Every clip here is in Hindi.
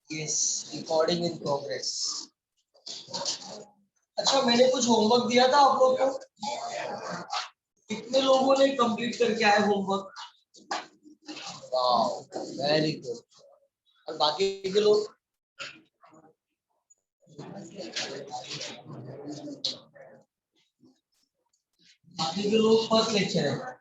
Yes, recording in progress. अच्छा, मैंने कुछ होमवर्क दिया था आप लोग को, कितने लोगों ने कंप्लीट करके आए होमवर्क? Wow, very good. और बाकी के लोग? बाकी के लोग फर्स्ट लेक्चर है।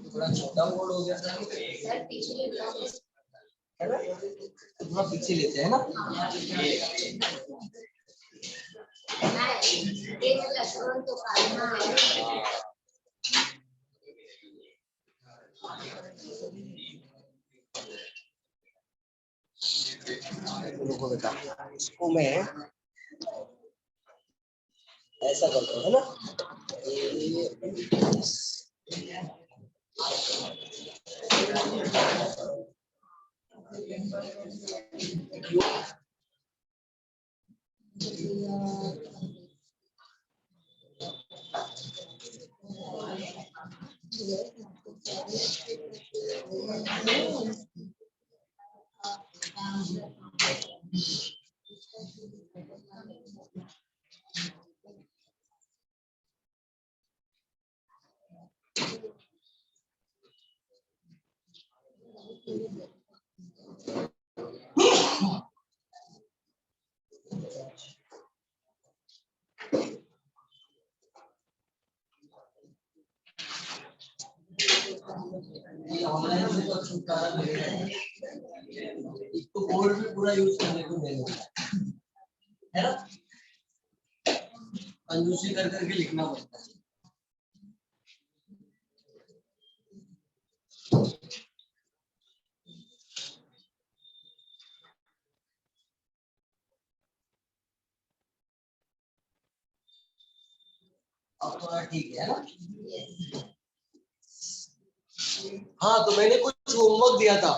थोड़ा छोटा बोर्ड हो गया सर, है ना? थोड़ा पीछे लेते हैं ना। रुको बेटा, इसको मैं ऐसा करता हूँ, है ना? एक तो बोर्ड भी पूरा यूज करने को नहीं होता है ना, कंजूसी कर करके लिखना पड़ता है। अब थोड़ा ठीक है ना? हाँ, तो मैंने कुछ होमवर्क दिया था,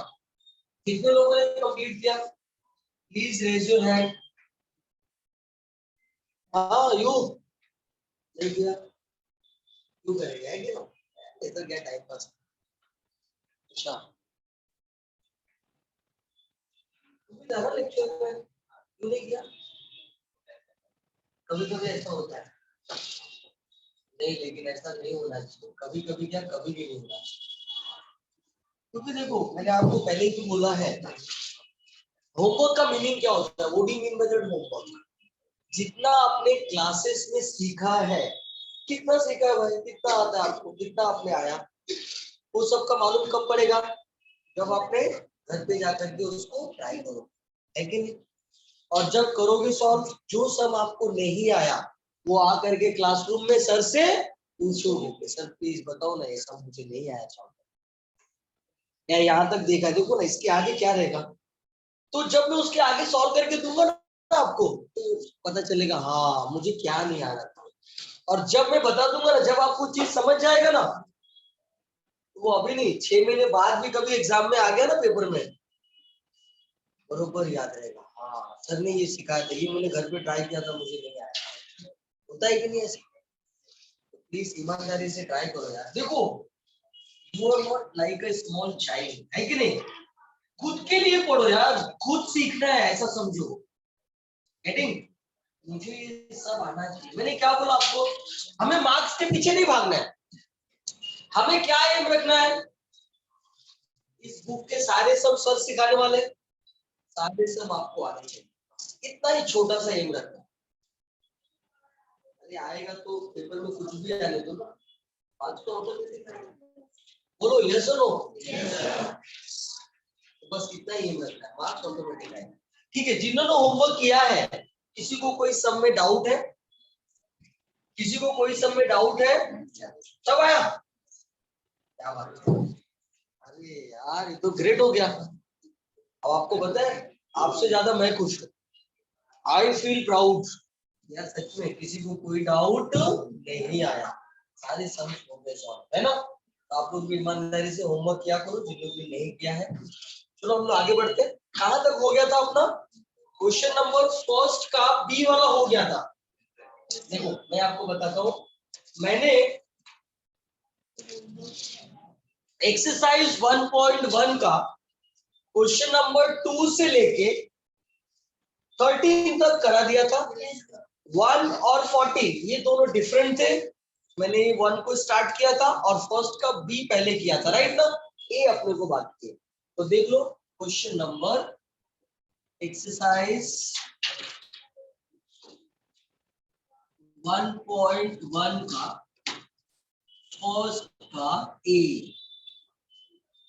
कितने लोगों ने कंप्लीट किया? Please raise your hand. हाँ, यू नहीं किया, यू करेगा है क्या? इधर क्या टाइम पास। अच्छा, ज़्यादा लेक्चर में क्यों नहीं किया? कभी कभी ऐसा होता है नहीं, लेकिन ऐसा नहीं होना चाहिए। कभी कभी क्या, कभी भी नहीं होना चाहिए। क्योंकि देखो, मैंने आपको पहले ही बोला है, होमवर्क का मीनिंग क्या होता है? What do you mean by that homework? जितना आपने क्लासेस में सीखा है, कितना सीखा है भाई, कितना आता है आपको, कितना आपने आया, वो सब का मालूम कब पड़ेगा? जब आपने घर पे जाकर के उसको ट्राई करो, है कि नहीं? और जब करोगे सॉल्व, जो सम आपको नहीं आया वो आकर के क्लासरूम में सर से पूछोगे कि सर प्लीज बताओ ना, ये सम मुझे नहीं आया सॉल्व। या यहाँ तक देखा, देखो ना, इसके आगे क्या रहेगा? तो जब मैं उसके आगे सॉल्व करके दूंगा ना आपको, तो पता चलेगा हाँ मुझे क्या नहीं आ रहा था। और जब मैं बता दूंगा ना, जब आपको चीज समझ जाएगा ना, वो अभी नहीं, 6 महीने बाद भी कभी एग्जाम में आ गया ना पेपर में, बरोबर याद रहेगा। हाँ, सर ने ये सिखाया था, ये मैंने घर पे ट्राई किया था, मुझे नहीं आया। होता है कि नहीं ऐसे? प्लीज ईमानदारी से ट्राई करो यार। देखो, you are not like a small child, है कि नहीं? खुद के लिए पढ़ो यार, खुद सीखना है, ऐसा समझो। गेटिंग? मुझे ये सब आना चाहिए। मैंने क्या बोला आपको? हमें मार्क्स के पीछे नहीं भागना है, हमें क्या एम रखना है? इस बुक के सारे सब सर सिखाने वाले, सारे सब आपको आने चाहिए। इतना ही छोटा सा एम रखना है। अरे आएगा तो पेपर में कुछ भी आने दो ना, आज तो बोलो यस और नो। बस इतना ही एम रखना है, मार्क्स ऑटोमेटिक आएगा। ठीक है, जिन्होंने होमवर्क किया है, किसी को कोई सब में डाउट है? किसी को कोई सब में डाउट है? सब आया? क्या बात है, अरे यार ये तो ग्रेट हो गया। अब आपको पता है, आपसे ज्यादा मैं खुश हूँ। I feel proud. यार सच में किसी को कोई डाउट नहीं आया, सारे सम्स हो गए सॉल्व, है ना। तो आप लोग भी ईमानदारी से होमवर्क किया करो, जिन लोग भी नहीं किया है। चलो हम लोग आगे बढ़ते हैं। कहां तक हो गया था अपना क्वेश्चन नंबर फर्स्ट का बी वाला हो गया था। देखो मैं आपको बताता हूँ, मैंने एक्सरसाइज 1.1 का क्वेश्चन नंबर 2 से लेके 13 तक करा दिया था। 1 और 40 ये दोनों डिफरेंट थे। मैंने 1 को स्टार्ट किया था और फर्स्ट का बी पहले किया था, राइट ना। ए अपने को बात की। तो देख लो क्वेश्चन नंबर एक्सरसाइज 1.1 का फर्स्ट का ए।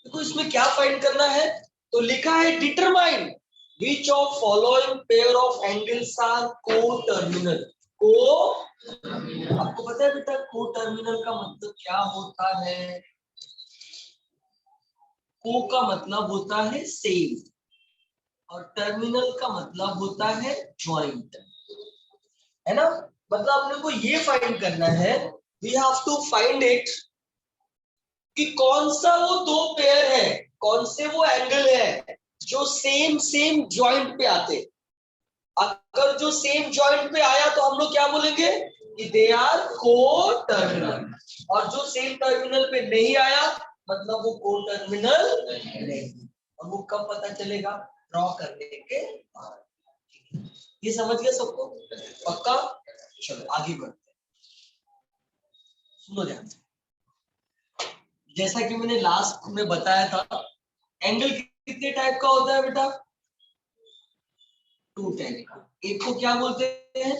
देखो इसमें क्या फाइंड करना है, तो लिखा है determine which of following pair of angles are co-terminal। को आपको पता है बेटा को-टर्मिनल का मतलब क्या होता है। को का मतलब होता है सेम और टर्मिनल का मतलब होता है ज्वाइंट, है ना। मतलब अपने को ये फाइंड करना है, we have to find it कि कौन सा वो दो पेयर है, कौन से वो एंगल है जो सेम सेम ज्वाइंट पे आते। अगर जो सेम ज्वाइंट पे आया तो हम लोग क्या बोलेंगे कि दे आर को टर्मिनल, और जो सेम टर्मिनल पे नहीं आया मतलब वो को टर्मिनल नहीं। और वो कब पता चलेगा, ड्रॉ करने के बाद। ये समझ गया सबको, पक्का। चलो आगे बढ़ते हैं, सुनो ध्यान से। जैसा कि मैंने लास्ट में बताया था, एंगल कितने टाइप का होता है बेटा, 2 टाइप का। एक को क्या बोलते हैं,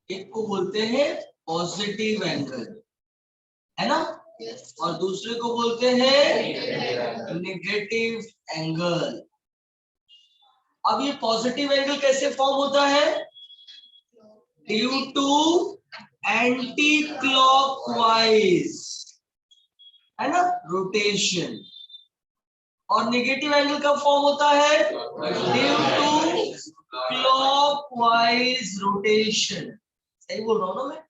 एक को बोलते हैं पॉजिटिव एंगल, है ना। और दूसरे को बोलते हैं नेगेटिव एंगल। अब ये पॉजिटिव एंगल कैसे फॉर्म होता है, ड्यू टू एंटी क्लॉकवाइज, है ना, रोटेशन। और नेगेटिव एंगल का फॉर्म होता है ड्यू टू क्लॉकवाइज रोटेशन। सही बोल रहा हूँ ना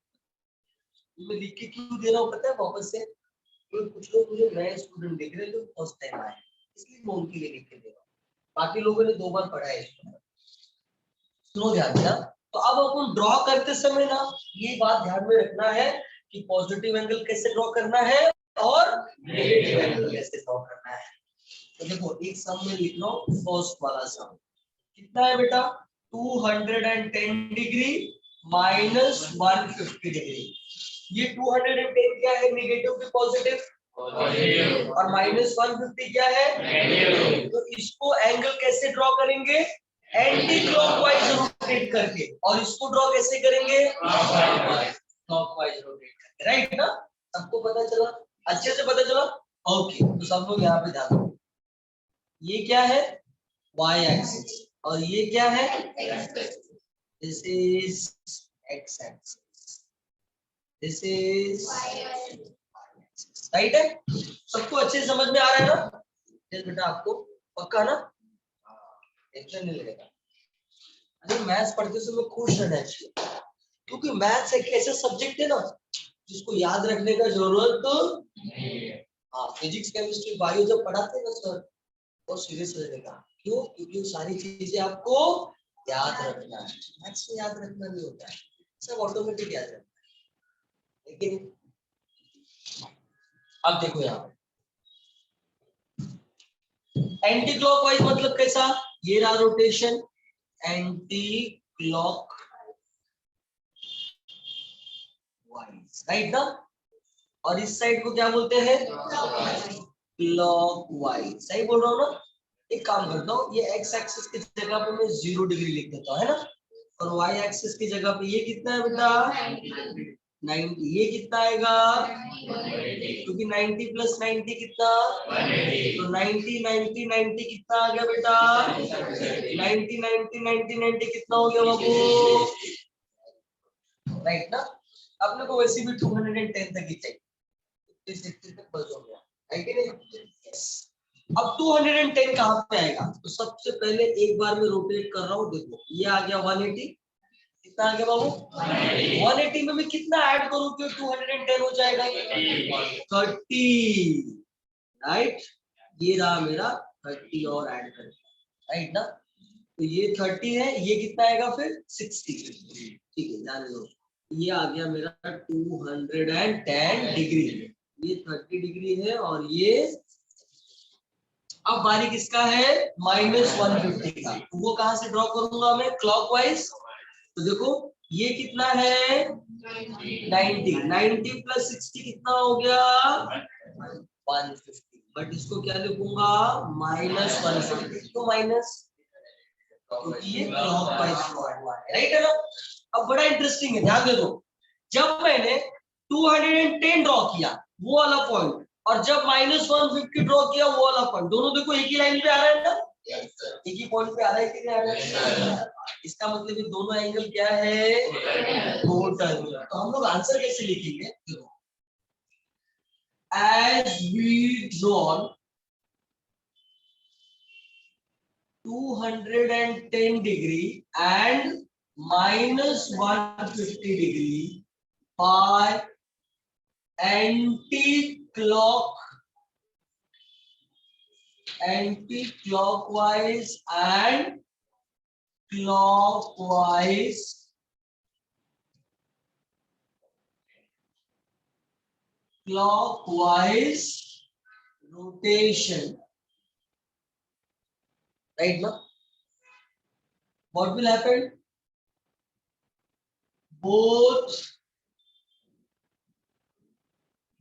मैं लिख के क्यों दे रहा हूँ पता है वापस से, क्योंकि कुछ लोग मुझे नए स्टूडेंट देख रहे हैं जो फर्स्ट टाइम आए, इसलिए मैं उनके लिए लिख के दे रहा हूँ। बाकी लोगों ने 2 बार पढ़ा है इसको। सुनो ध्यान से। तो अब अपन ड्रॉ करते समय ना ये बात ध्यान में रखना है कि पॉजिटिव एंगल कैसे ड्रॉ करना है और नेगेटिव एंगल कैसे ड्रॉ करना है। तो देखो एक सम में लिख लो, फर्स्ट वाला सम कितना है बेटा, 210 डिग्री माइनस 150 डिग्री। ये 210 क्या है, नेगेटिव की पॉजिटिव, और माइनस 150 क्या है नेगेटिव। तो इसको एंगल कैसे ड्रॉ करेंगे, एंटी क्लॉकवाइज रोटेट करके, और इसको ड्रॉ कैसे करेंगे, क्लॉकवाइज रोटेट करके, राइट ना। सबको पता चला, अच्छे से पता चला। ओके तो सब लोग यहाँ पे ध्यान दो, ये क्या है y एक्सिस और ये क्या है, this is x axis, this is right है। सबको अच्छे से समझ में आ रहा है ना, यस बेटा आपको पक्का ना, टेंशन नहीं लगेगा। अरे मैथ्स पढ़ते समय खुश रहना चाहिए, क्योंकि मैथ्स एक ऐसा सब्जेक्ट है ना जिसको याद रखने का जरूरत नहीं है। हाँ फिजिक्स केमिस्ट्री बायो जब पढ़ाते हैं ना सर बहुत सीरियस रहेगा, क्यों, क्योंकि वो सारी चीजें आपको याद रखना है। मैथ्स में याद रखना नहीं होता है, सब ऑटोमेटिक याद रखना है। लेकिन अब देखो यहाँ एंटी क्लॉकवाइज मतलब कैसा, ये रहा rotation anti clock wise, right ना। और इस साइड को क्या बोलते हैं, क्लॉकवाइज। सही बोल रहा हूँ ना। एक काम करता हूँ, ये एक्स एक्सिस की जगह पे मैं 0 डिग्री लिख देता हूँ, है ना। और वाई एक्सिस की जगह पे ये कितना है बेटा 90, ये कितना आएगा, क्योंकि 90 प्लस 90 कितना, तो 90 90 90 कितना आ गया बेटा, 90 90 90 90 कितना हो गया बाबू, राइट ना। अपने को वैसे भी 210 तक ही चाहिए, 60 तक बस हो गया, है कि नहीं। यस अब 210 कहां पे आएगा? तो सबसे पहले एक बार मैं रोटेट कर रहा हूं, देखो ये आ गया 180, कितना आ गया बाबू 180 में मैं कितना ऐड करूं कि 210 हो जाएगा? 30, राइट? ये रहा मेरा 30 और ऐड कर, राइट ना? तो ये 30 है, ये कितना आएगा फिर 60, ठीक है जाने दो। ये आ गया मेरा 210 डिग्री, ये 30 डिग्री है और ये अब बारी किसका है? -150 का। तो वो कहां से ड्रॉ करूंगा मैं? क्लॉकवाइज। तो देखो ये कितना है 90 प्लस 60 कितना हो गया 150, बट इसको क्या लिखूंगा -150, तो माइनस, क्योंकि ये क्लॉकवाइज फ्लो हुआ है, राइट है ना? अब बड़ा इंटरेस्टिंग है, ध्यान दे दो, जब मैंने 210 ड्रॉ किया वो वाला पॉइंट और जब -150 ड्रॉ किया वो वाला पॉइंट, दोनों देखो एक ही लाइन पे आ रहा है ना, एक ही पॉइंट पे आ रहा है कि नहीं आ रहा है? इसका मतलब ये दोनों एंगल क्या है? टोटल। तो हम लोग आंसर कैसे लिखेंगे? देखो, as we draw 210 degree and -150 degree by anti-clockwise and clockwise rotation, right now what will happen?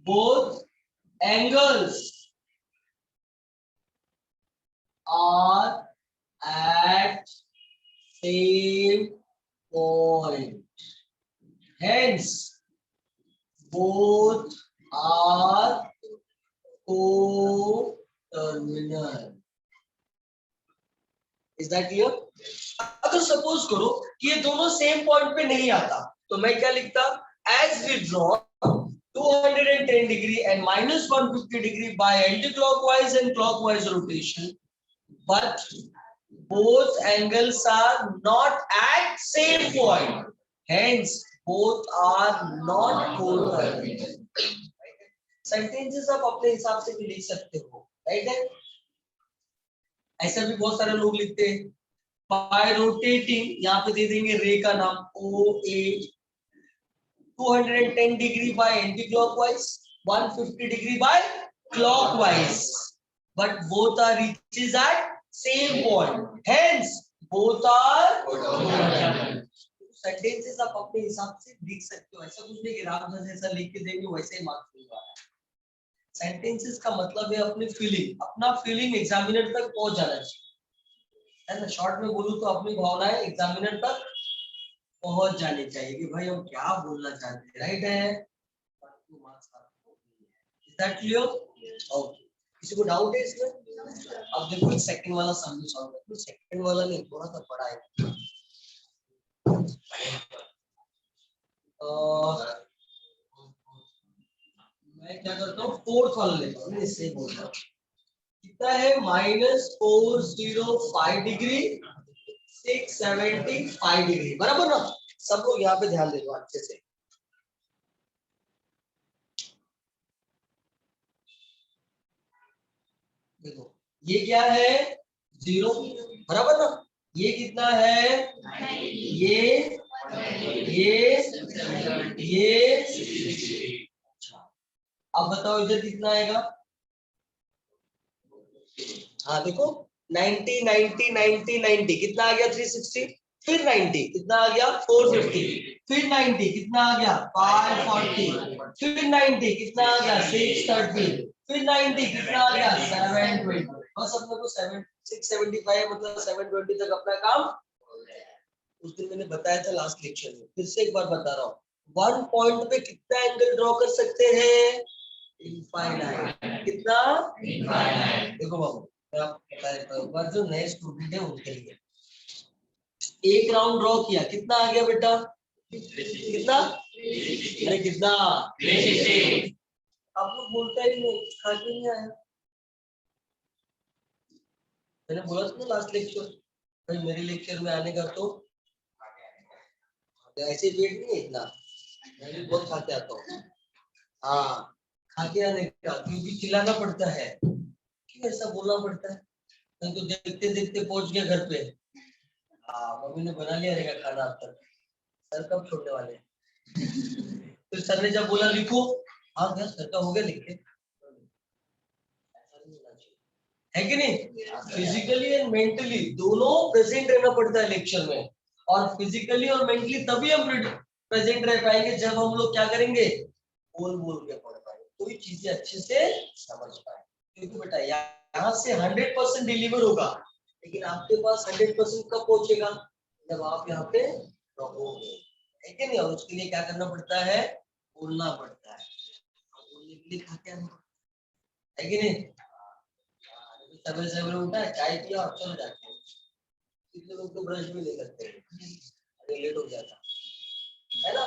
Both angles are at same point, hence both are co-terminal. Is that clear? अगर सपोज करो कि ये दोनों सेम पॉइंट पे नहीं आता तो मैं क्या लिखता? As we draw 210 degree and -150 degree by anti-clockwise and clockwise rotation, but both angles are not at same point, hence both are not co-terminal. Sentences आप अपने हिसाब से भी लिख सकते हो, राइट है? ऐसा भी बहुत सारे लोग लिखते हैं बाय रोटेटिंग, यहाँ पे दे देंगे रे का नाम OA, 210 degree by anti clockwise, 150 degree by clockwise, but both are reaches at same point, hence both are sentences आप अपने हिसाब से लिख सकते हो, ऐसा कुछ नहीं कि राम जैसा लिख के देंगे वैसे ही मार्क्स मिलेगा। सेंटेंसेस का मतलब है अपनी फीलिंग, अपना फीलिंग एग्जामिनर तक पहुंच जाना चाहिए, है ना? शॉर्ट में बोलूं तो अपनी भावनाएं एग्जामिनर तक पहुंच जानी चाहिए कि भाई हम क्या बोलना चाहते हैं, राइट है? Is that clear? ओके, किसी को डाउट है इसमें? अब देखो सेकंड वाला सम सॉल्व करते हैं। सेकंड वाला नहीं, थोड़ा सा बड़ा है। मैं क्या करता हूँ, फोर्थ वाला लेता हूँ, इससे बोलता हूँ कितना है -405 डिग्री 675 डिग्री, बराबर ना? सब लोग यहाँ पे ध्यान दे दो अच्छे से। देखो ये क्या है 0, बराबर ना? ये कितना है ये अब बताओ इधर कितना आएगा? हाँ देखो 90 90 90 90 कितना आ गया 360, फिर 90 कितना आ गया 450, फिर 90 कितना आ गया 540, फिर 90 कितना आ गया 630, फिर 90 कितना आ गया 720। बस अपने को 675 मतलब 720 तक अपना काम। उस दिन मैंने बताया था लास्ट लेक्चर में, फिर से एक बार बता रहा हूँ, वन पॉइंट पे कितना एंगल ड्रॉ कर सकते हैं? इनफाइनाइट। कितना? इनफाइनाइट। देखो बाबू जो नए स्टूडेंट है उनके लिए एक राउंड ड्रॉ किया, कितना आ गया बेटा? कितना? अरे कितना? आप लोग बोलता ही नहीं, खा के नहीं आया। मैंने बोला था ना लास्ट लेक्चर, भाई मेरे लेक्चर में आने का तो ऐसे पेट नहीं है इतना, मैं भी बहुत खा के आता हूँ। हाँ, खा के आने का, क्योंकि चिल्लाना पड़ता है, क्यों ऐसा बोलना पड़ता है, नहीं तो देखते देखते पहुंच गया घर पे। हाँ, मम्मी ने बना लिया रहेगा खाना अब तक, सर कब छोड़ने वाले हैं? तो सर ने जब बोला लिखो, हाँ क्या सर का हो गया लिख के, है कि नहीं? फिजिकली एंड मेंटली दोनों प्रेजेंट रहना पड़ता है लेक्चर में, और फिजिकली और मेंटली तभी हम प्रेजेंट रह पाएंगे जब हम लोग क्या करेंगे, बोल बोल के पढ़ पाएंगे, कोई चीजें अच्छे से समझ पाए। क्योंकि बेटा यहाँ से 100% डिलीवर होगा, लेकिन आपके पास 100% कब पहुंचेगा, जब आप यहाँ पे रहोगे, है कि नहीं? और उसके लिए क्या करना पड़ता है, बोलना पड़ता है, बोलने के लिए क्या है कि नहीं? सवेरे सवेरे उठा, चाय पिया और चल जाते हैं, कितने लोग तो ब्रश भी नहीं करते, अरे लेट हो जाता है ना,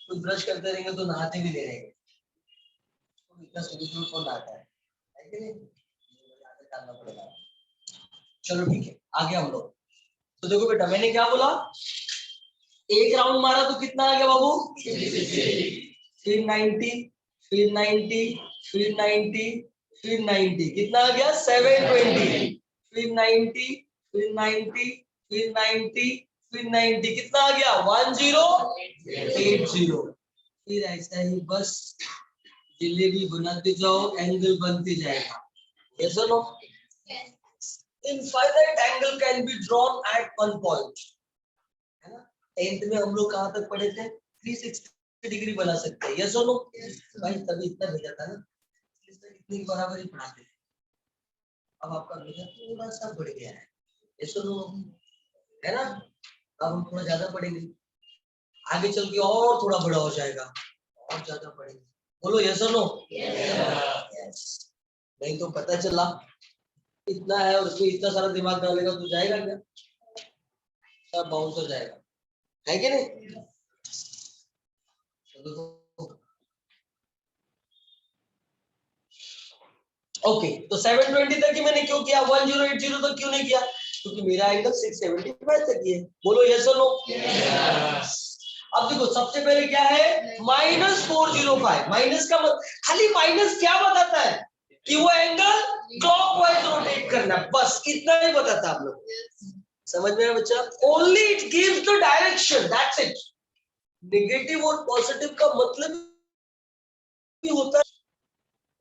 कुछ ब्रश करते रहेंगे तो नहाते भी नहीं रहेंगे, तो इतना सुबह कौन नहाता है कि नहीं? करना पड़ेगा। चलो ठीक है, आगे हम लोग, तो देखो बेटा मैंने क्या बोला, एक राउंड मारा तो कितना आ गया बाबू, फिर 90, फिर 90, फिर 90, फिर 90, कितना आ गया 720, फिर 90, फिर 90, फिर 90, फिर 90, कितना आ गया 1080, फिर ऐसा ही बस जिलेबी बनाते जाओ, एंगल बनते जाएगा, yes or no? Infinite angle can be drawn at one point, है ना? 10th में हम लोग कहाँ तक पढ़े थे, 360 डिग्री बना सकते हैं, यस और नो? भाई तभी इतना भेजा था ना, इतनी बराबर ही पढ़ाते थे, अब आपका भेजा थोड़ा सा बढ़ गया है, यस और नो? है ना? अब हम थोड़ा ज्यादा पढ़ेंगे, आगे चल के और थोड़ा बड़ा हो जाएगा, और ज्यादा पढ़ेंगे, बोलो यस और नो? यस। नहीं तो पता चला इतना है और उसमें इतना सारा दिमाग डालेगा तो जाएगा क्या, सब बाउंस हो जाएगा, है कि नहीं? ओके, तो 720 तक ही मैंने क्यों किया, 1080 तक क्यों नहीं किया, क्योंकि मेरा एंगल 675 तक ही है, बोलो यस और नो? अब देखो सबसे पहले क्या है, -405, माइनस का खाली माइनस क्या बताता है कि वो एंगल क्लॉकवाइज रोटेट करना, बस इतना ही बताता है आप लोग, समझ में आया बच्चा? Only it gives the direction, that's it. Negative और पॉजिटिव का मतलब भी होता है,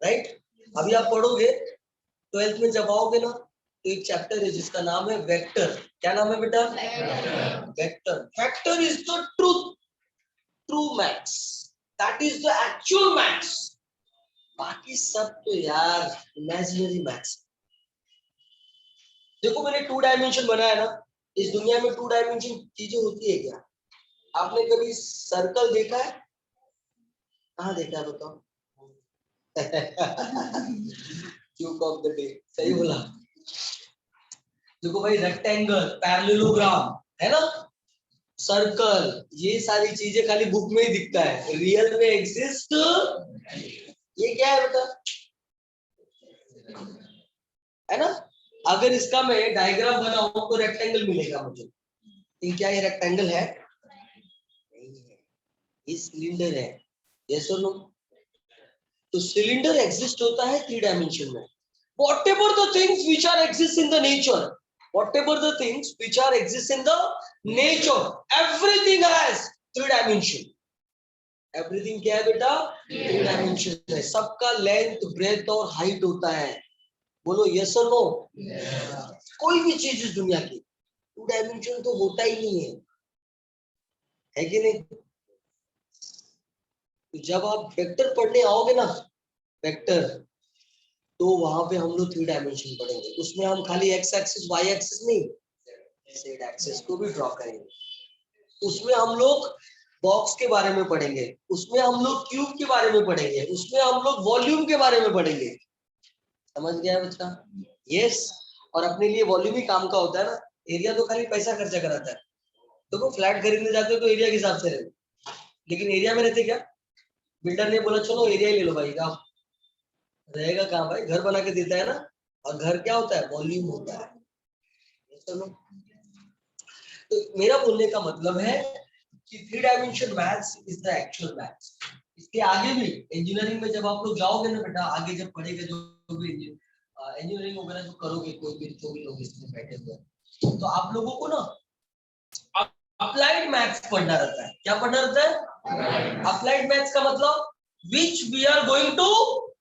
राइट? अभी आप पढ़ोगे 12th में जब आओगे ना, तो एक चैप्टर है जिसका नाम है वेक्टर, क्या नाम है बेटा? Vector. Vector is the true maths, that is the actual maths, बाकी सब तो यार इमेजिनरी मैथ्स। देखो मैंने 2 डायमेंशन बनाया ना, इस दुनिया में 2 डायमेंशन चीजें होती है क्या? आपने कभी सर्कल देखा है? कहाँ देखा है बताओ? क्यूब ऑफ द डे, सही बोला। देखो भाई रेक्टेंगल, पैरेललोग्राम, है ना, सर्कल, ये सारी चीजें खाली बुक में ही दिखता है, रियल में एग्जिस्ट, ये क्या है बेटा, है ना? अगर इसका मैं डायग्राम बनाऊं तो रेक्टेंगल मिलेगा मुझे, लेकिन क्या ये रेक्टेंगल है? नहीं है, ये सिलेंडर है, यस और नो? तो सिलेंडर एग्जिस्ट होता है 3 डायमेंशन में, whatever the things which are exist in the nature, whatever the things which are exist in the nature, everything has 3 dimension, everything क्या है बेटा? 3 dimension है, सबका लेंथ ब्रेथ और हाइट होता है, बोलो यस और नो? कोई भी चीज इस दुनिया की 2 डायमेंशन तो होता ही नहीं है कि नहीं? तो जब आप वेक्टर पढ़ने आओगे ना, वेक्टर, तो वहां पे हम लोग 3 डायमेंशन पढ़ेंगे, उसमें हम खाली एक्स एक्सिस वाई एक्सिस नहीं, जेड एक्सिस को भी ड्रॉ करेंगे, उसमें हम लोग बॉक्स के बारे में पढ़ेंगे, उसमें हम लोग क्यूब के बारे में पढ़ेंगे, उसमें हम लोग वॉल्यूम के बारे में पढ़ेंगे, समझ गया बच्चा? यस। और अपने लिए वॉल्यूम ही काम का होता है ना, एरिया तो खाली पैसा खर्चा कराता है, तो फ्लैट खरीदने जाते हो तो एरिया के हिसाब से रहते, लेकिन एरिया में रहते क्या, बिल्डर ने बोला चलो एरिया ही ले लो भाई, जाओ, रहेगा कहाँ भाई, घर बना के देता है ना, और घर क्या होता है, वॉल्यूम होता है, चलो, तो मेरा बोलने का मतलब है कि 3 dimension maths is the actual maths. इसके आगे भी इंजीनियरिंग में जब आप लोग जाओगे ना बेटा, आगे जब पढ़ेगा जो भी इंजीनियरिंग वगैरह जो करोगे, कोई भी जो भी लोग इसमें बैठे हुए हैं, तो आप लोगों को ना अप्लाइड मैथ्स पढ़ना रहता है। क्या पढ़ना रहता है? अप्लाइड मैथ्स का मतलब which we are going to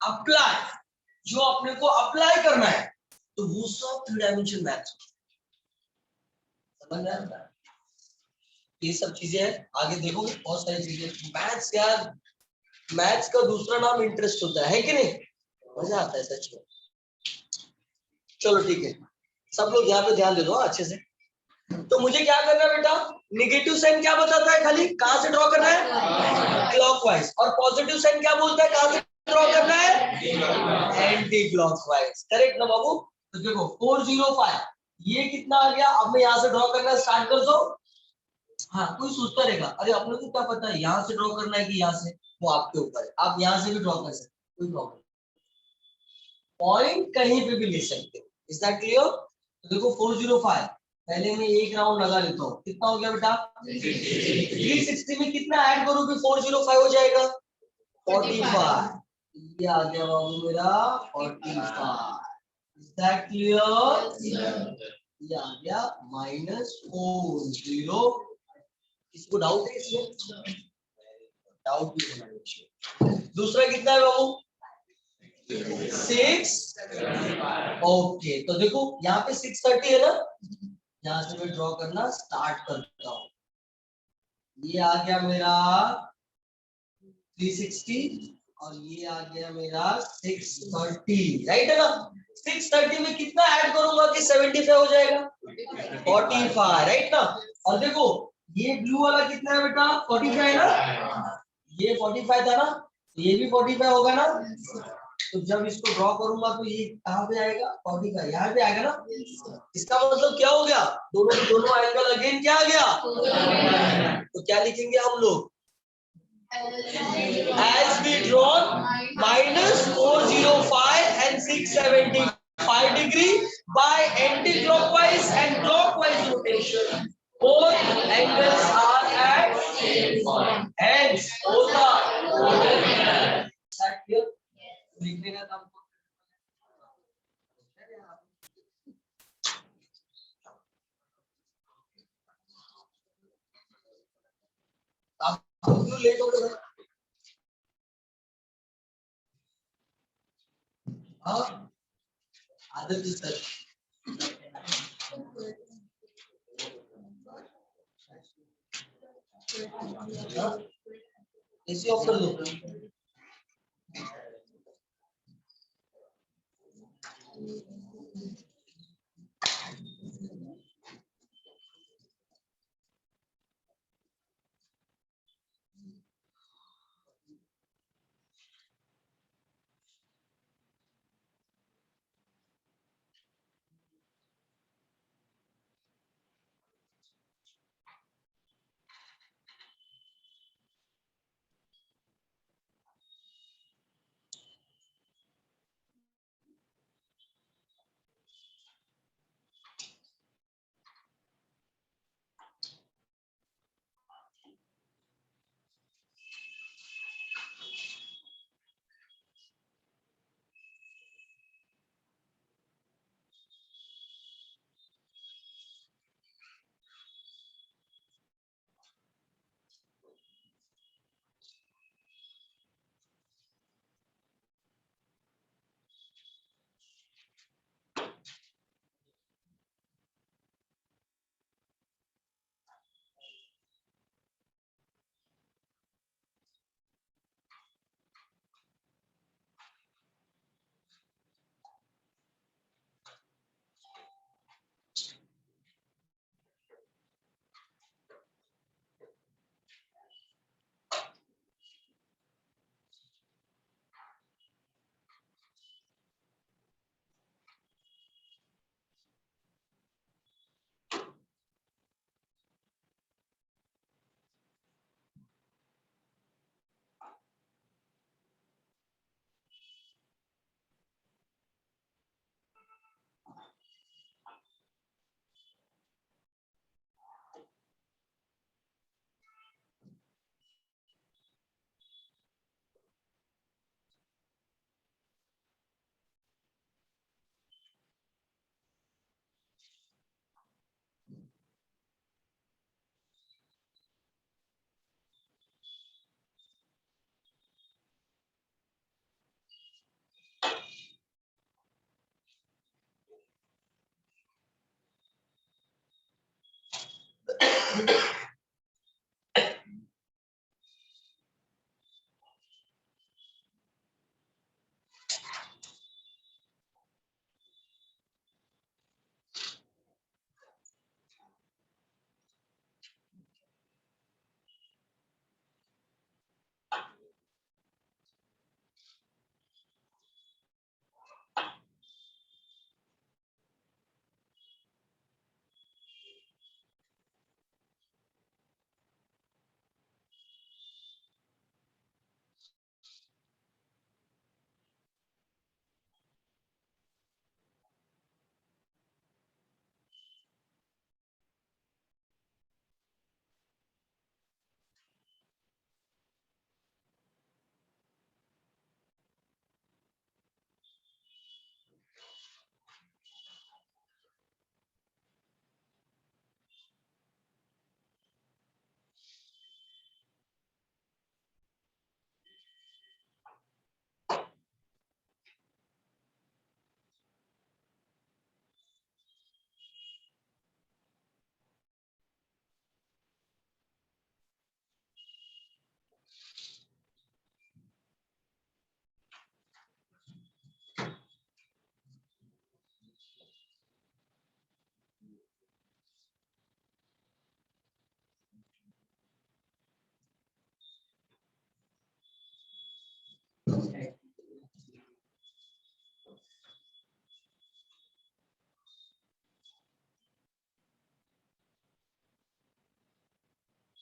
apply, जो अपने को अप्लाई करना है, तो वो सब 3 डायमेंशन मैथ्स। समझ में आ रहा है? ये सब चीजें हैं, आगे देखोगे बहुत सारी चीजें। मैथ्स यार, मैथ्स का दूसरा नाम इंटरेस्ट होता है कि नहीं? मजा आता है सच में। चलो ठीक है, सब लोग यहाँ पे ध्यान दे दो अच्छे से। तो मुझे क्या करना है बेटा? निगेटिव साइन क्या बताता है? खाली कहां से ड्रॉ करना है? क्लॉकवाइज। और पॉजिटिव साइन क्या बोलता है? कहां से ड्रॉ करना है? Anti clockwise. करेक्ट ना बाबू? तो देखो 405 ये कितना आ गया? अब मैं यहाँ से ड्रॉ करना स्टार्ट कर दो। हाँ, कोई सोचता रहेगा अरे अपने को क्या पता है यहाँ से ड्रॉ करना है कि यहाँ से, वो आपके ऊपर है। आप यहाँ से भी ड्रॉ कर सकते, कोई प्रॉब्लम। पॉइंट कहीं पे भी ले सकते हो। Is that clear? तो देखो 405 पहले मैं एक राउंड लगा लेता हूँ। कितना हो गया बेटा? 360 में कितना ऐड करूँ कि 405 हो जाएगा? 45। ये आ गया बाबू मेरा 45। Is that clear? ये आ गया -40। किसको डाउट है इसमें? डाउट भी होना चाहिए। दूसरा कितना है बाबू? 6। ओके, तो देखो यहाँ पे 630 है ना, यहाँ से मैं ड्रॉ करना स्टार्ट करता हूँ। ये आ गया मेरा 360 और ये आ गया मेरा 630, राइट है ना? 630 में कितना ऐड करूंगा कि 75 हो जाएगा? 45, राइट ना? और देखो ये ब्लू वाला कितना है बेटा? 45 है ना? ये 45 था ना, ये भी 45 होगा ना? तो जब इसको ड्रॉ करूंगा तो ये कहाँ पे आएगा? 45 यहाँ पे आएगा ना? इसका मतलब क्या हो गया? दोनों एंगल अगेन क्या आ गया? तो क्या लिखेंगे हम लोग? as we drawn -405 and 675 degree by anti-clockwise and clockwise rotation. Both angles are at same point. Hence, both are golden mirror. Is that clear? लिखने का काम आप क्यों लेट हो गए? हाँ, आदत इस तरह। एसी ऑफ कर दो।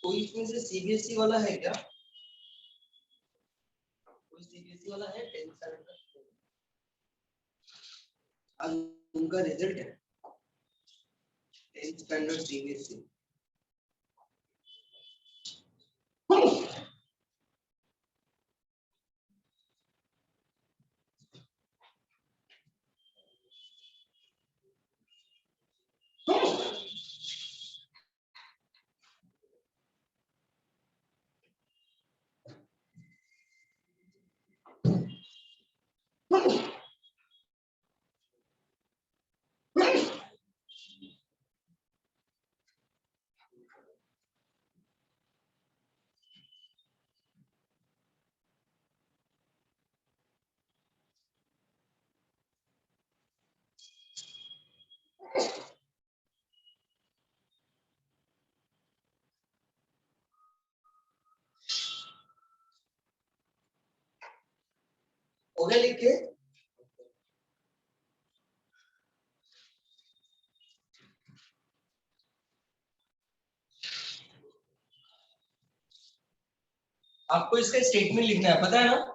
कोई इसमें से सीबीएसई वाला है क्या? कोई सीबीएसई वाला है 10th स्टैंडर्ड का? आज उनका रिजल्ट है 10th स्टैंडर्ड सीबीएसई। हो गया लिख के? आपको इसका स्टेटमेंट लिखना है, पता है ना?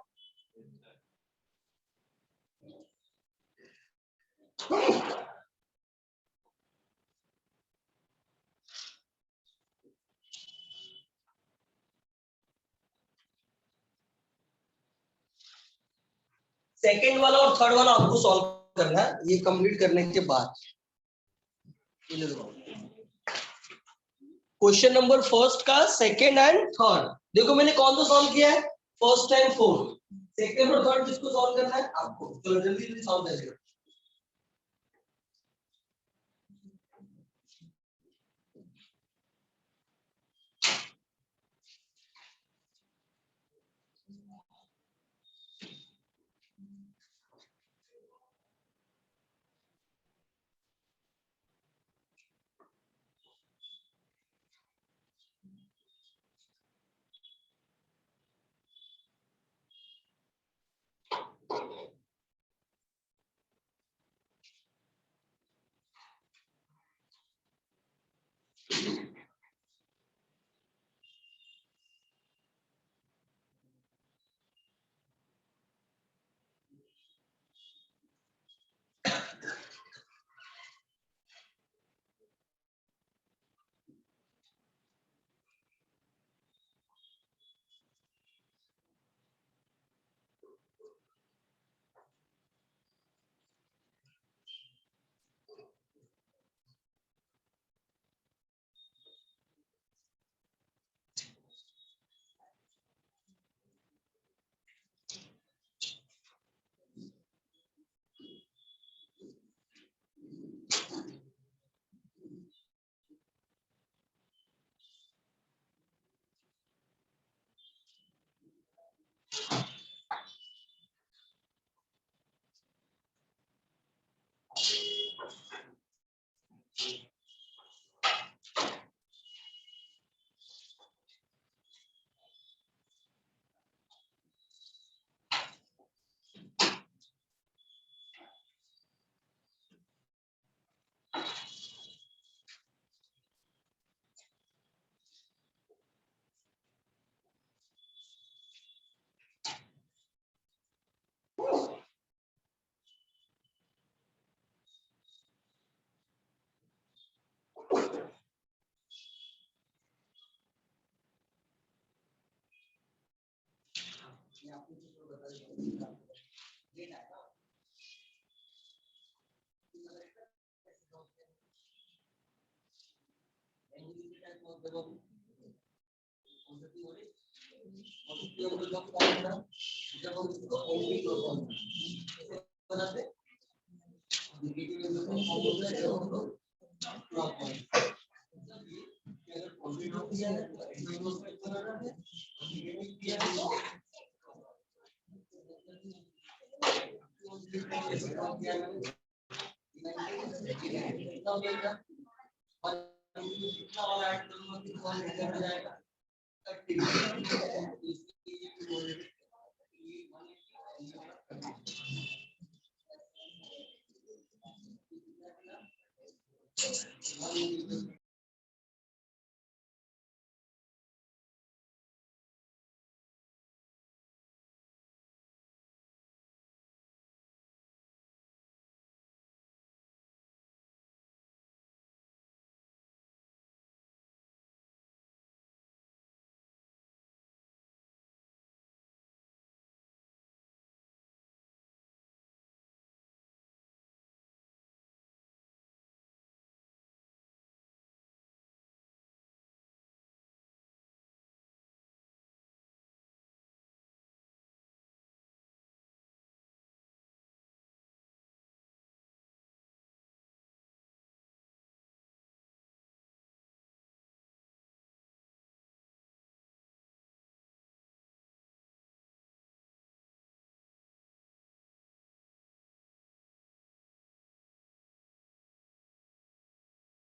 सेकंड वाला और थर्ड वाला आपको सॉल्व करना है, ये कंप्लीट करने के बाद। क्वेश्चन नंबर फर्स्ट का सेकंड एंड थर्ड देखो मैंने कौन सा सॉल्व किया है, फर्स्ट एंड फोर्थ। सेकंड और थर्ड किसको सॉल्व करना है? आपको। चलो जल्दी जल्दी सॉल्व करिए।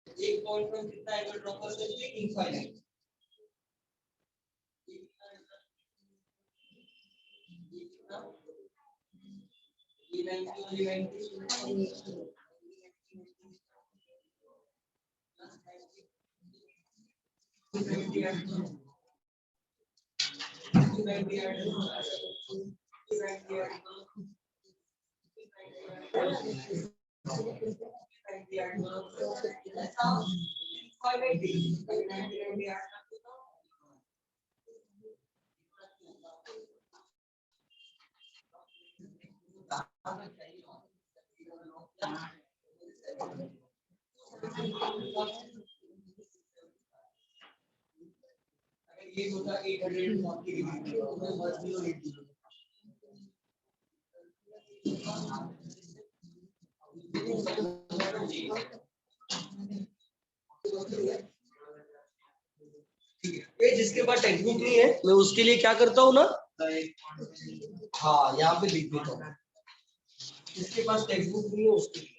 एक पॉइंट में कितना एंगल ड्रॉ कर सकते हैं? इनफाइनाइट। ये 90 ये 90 ये होता 840 तो मैं 1080 ठीक है। ये जिसके पास टेक्स्ट बुक नहीं है मैं उसके लिए क्या करता हूँ ना, हाँ यहाँ पे लिख देता हूँ, जिसके पास टेक्स्ट बुक नहीं है उसके लिए।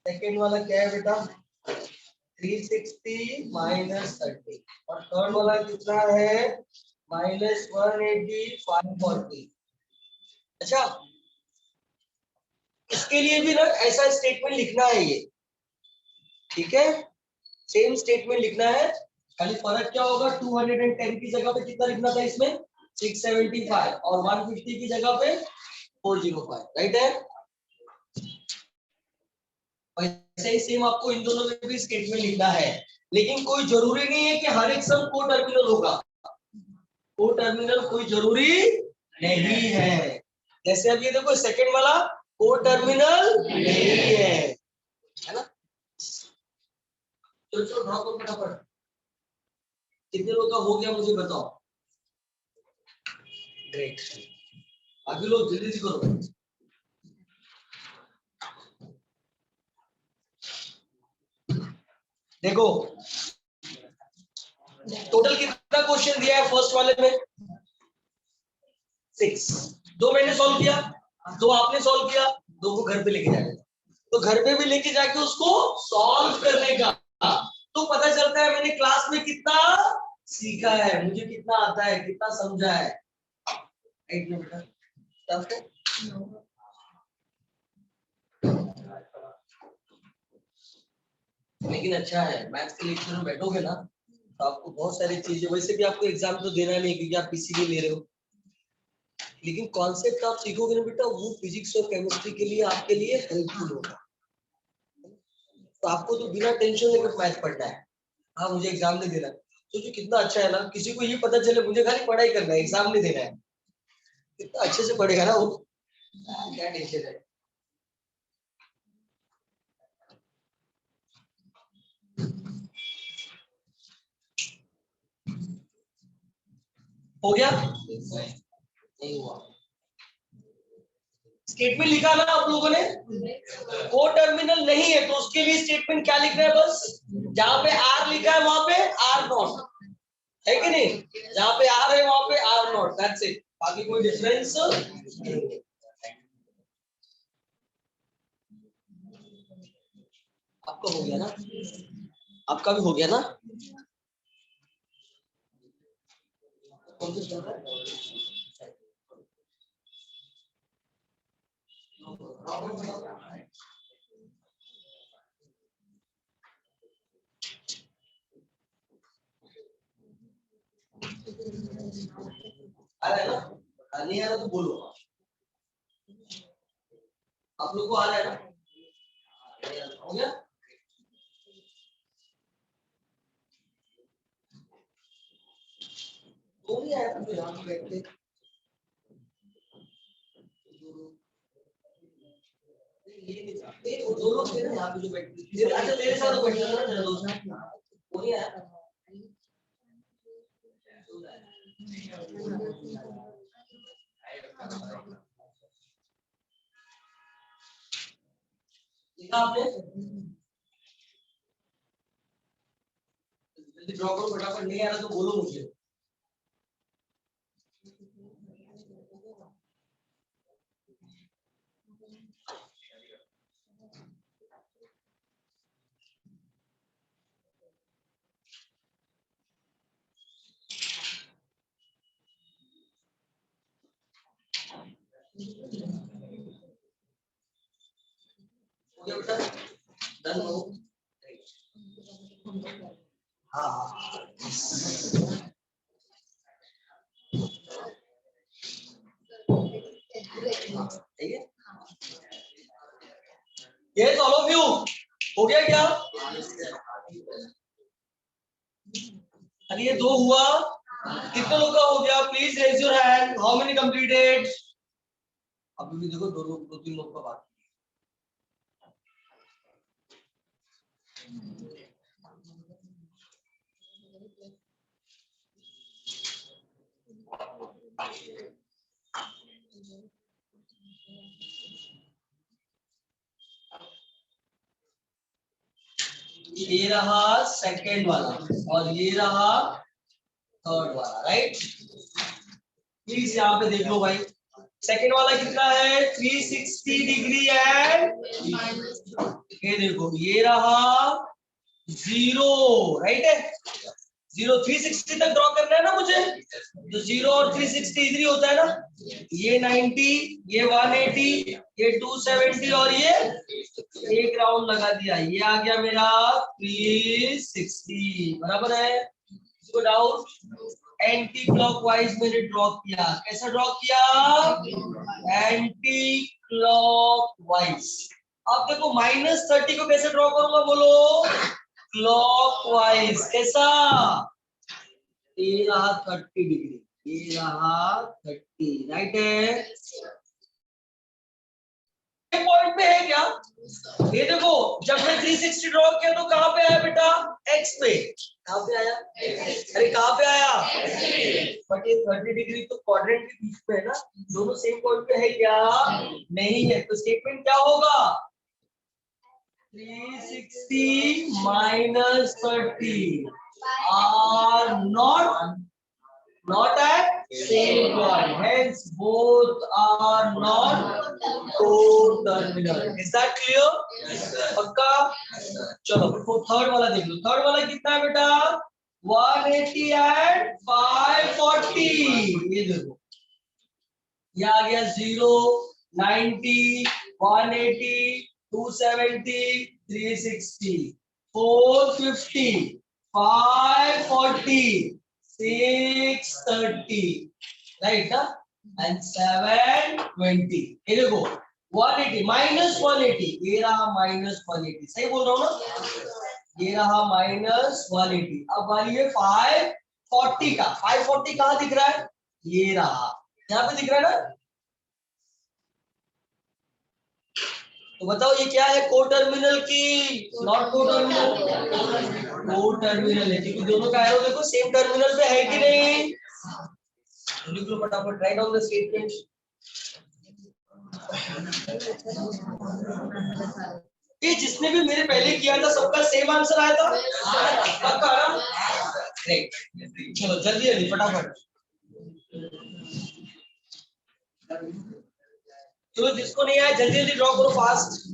सेकेंड वाला क्या है बेटा? 360 माइनस 30 और थर्ड वाला कितना है? माइनस 180 540। अच्छा, इसके लिए भी ना ऐसा स्टेटमेंट लिखना है ये, ठीक है? सेम स्टेटमेंट लिखना है, खाली फर्क क्या होगा? 210 की जगह पे कितना लिखना था इसमें? 675 और 150 की जगह पे 405, राइट है? वैसे ही सेम आपको इन दोनों में भी स्टेटमेंट लिखना है, लेकिन कोई जरूरी नहीं है कि हर एक सम को टर्मिनल होगा। को टर्मिनल कोई जरूरी नहीं है। जैसे अब ये देखो सेकंड वाला को टर्मिनल नहीं है ना? तो ड्रॉ करो फटाफट। कितने लोग का हो गया मुझे बताओ। ग्रेट, अभी लोग जल्दी से करो। देखो टोटल कितना क्वेश्चन दिया है फर्स्ट वाले में? 6। 2 मैंने सॉल्व किया, 2 आपने सॉल्व किया, 2 को घर पे लेके जाने का। तो घर पे भी लेके जाके उसको सॉल्व करने का, तो पता चलता है मैंने क्लास में कितना सीखा है, मुझे कितना आता है, कितना समझा है। एक मिनट बेटा, लेकिन अच्छा है मैथ्स के लेक्चर में बैठोगे ना तो आपको बहुत सारी चीजें, वैसे भी आपको एग्जाम तो देना नहीं क्योंकि आप पीसीबी ले रहे हो, लेकिन कॉन्सेप्ट आप सीखोगे ना बेटा, वो फिजिक्स और केमिस्ट्री के लिए आपके लिए हेल्पफुल होगा। तो आपको तो बिना टेंशन लेकर मैथ पढ़ना है। हाँ मुझे एग्जाम नहीं देना, सोचो कितना अच्छा है ना, किसी को ये पता चले मुझे खाली पढ़ाई करना है, एग्जाम नहीं देना है, कितना अच्छे से पढ़ेगा ना वो, क्या टेंशन है। हो गया? नहीं हुआ। स्टेटमेंट लिखा ना आप लोगों ने, को टर्मिनल नहीं है तो उसके लिए स्टेटमेंट क्या लिखना है, बस जहां पे आर लिखा है वहां पे आर नॉट है कि नहीं, जहां पे आर है वहां पे आर नॉट, दैट्स इट, बाकी कोई डिफरेंस नहीं। आपका हो गया ना, आपका भी हो गया ना। आ रहा है ना, नहीं आ रहा तो बोलो, आप लोग को आ रहा है ना, हो गया। तो नहीं आया तो यहाँ पे बैठते, ये नहीं चाहते, वो दो लोग थे ना यहाँ पे जो बैठते थे, अच्छा तेरे साथ बैठते थे ना तेरा दोस्त, वो नहीं आया। लिखा आपने, जल्दी ड्रॉ करो फटाफट, नहीं आ रहा तो बोलो मुझे। हो गया बेटा, डन हो। हाँ हाँ ठीक है, ये ऑल ऑफ यू हो गया क्या? अरे ये दो हुआ, कितने लोग का हो गया, please raise your hand, how many completed. अभी भी देखो दो लोग, दो तीन लोग का बाकी है। ये रहा सेकंड वाला और ये रहा थर्ड वाला, राइट। प्लीज यहाँ पे देख लो भाई, सेकंड वाला कितना है, 360 डिग्री एंड, ये देखो ये रहा जीरो, राइट है, जीरो 360 तक ड्रॉ करना है ना मुझे, तो जीरो और 360 इधर ही होता है ना, ये 90, ये 180, ये 270 और ये एक राउंड लगा दिया, ये आ गया मेरा 360, बराबर है। इसको डाउट, एंटी क्लॉकवाइज मैंने ड्रॉ किया, कैसा ड्रॉ किया, एंटी क्लॉकवाइज। अब देखो -30 को कैसे ड्रॉ करूंगा, बोलो, क्लॉकवाइज, कैसा, ये रहा 30 डिग्री, ये रहा 30, राइट है, पॉइंट पे है क्या, ये देखो जब मैं 360 ड्रॉ किया तो कहां पे आया बेटा, एक्स पे, कहां पे आया, अरे कहां पे आया, बट ये 30 डिग्री तो क्वाड्रेंट के बीच में है ना, दोनों सेम पॉइंट पे है क्या, नहीं है, तो स्टेटमेंट क्या होगा, 360 minus 30 are not at same point, hence both are not co-terminal. Is that clear? Yes, sir. पक्का? Yes, sir. चलो फिर थर्ड वाला देख लो, थर्ड वाला कितना है बेटा, 180 and 540, ये देखो, ये आ गया 0, 90, 180, 270, 360, 450, 540, 630, right ना, and 720, ये देखो 180 -180, ये रहा -180, सही बोल रहा हूँ ना, ये रहा -180। अब वाली 540 का, 540 कहाँ दिख रहा है? ये रहा, यहाँ पे दिख रहा है ना। तो बताओ ये क्या है? को टर्मिनल की नॉट को टर्मिनल? को टर्मिनल है, क्योंकि दोनों का एरो देखो सेम टर्मिनल पे है कि नहीं? लिख लो फटाफट, राइट डाउन द स्टेटमेंट। ये जिसने भी मेरे पहले किया था सबका सेम आंसर आया था, पक्का ना? ग्रेट, चलो जल्दी जल्दी फटाफट। चलो जिसको नहीं आया जल्दी जल्दी ड्रॉ करो फास्ट।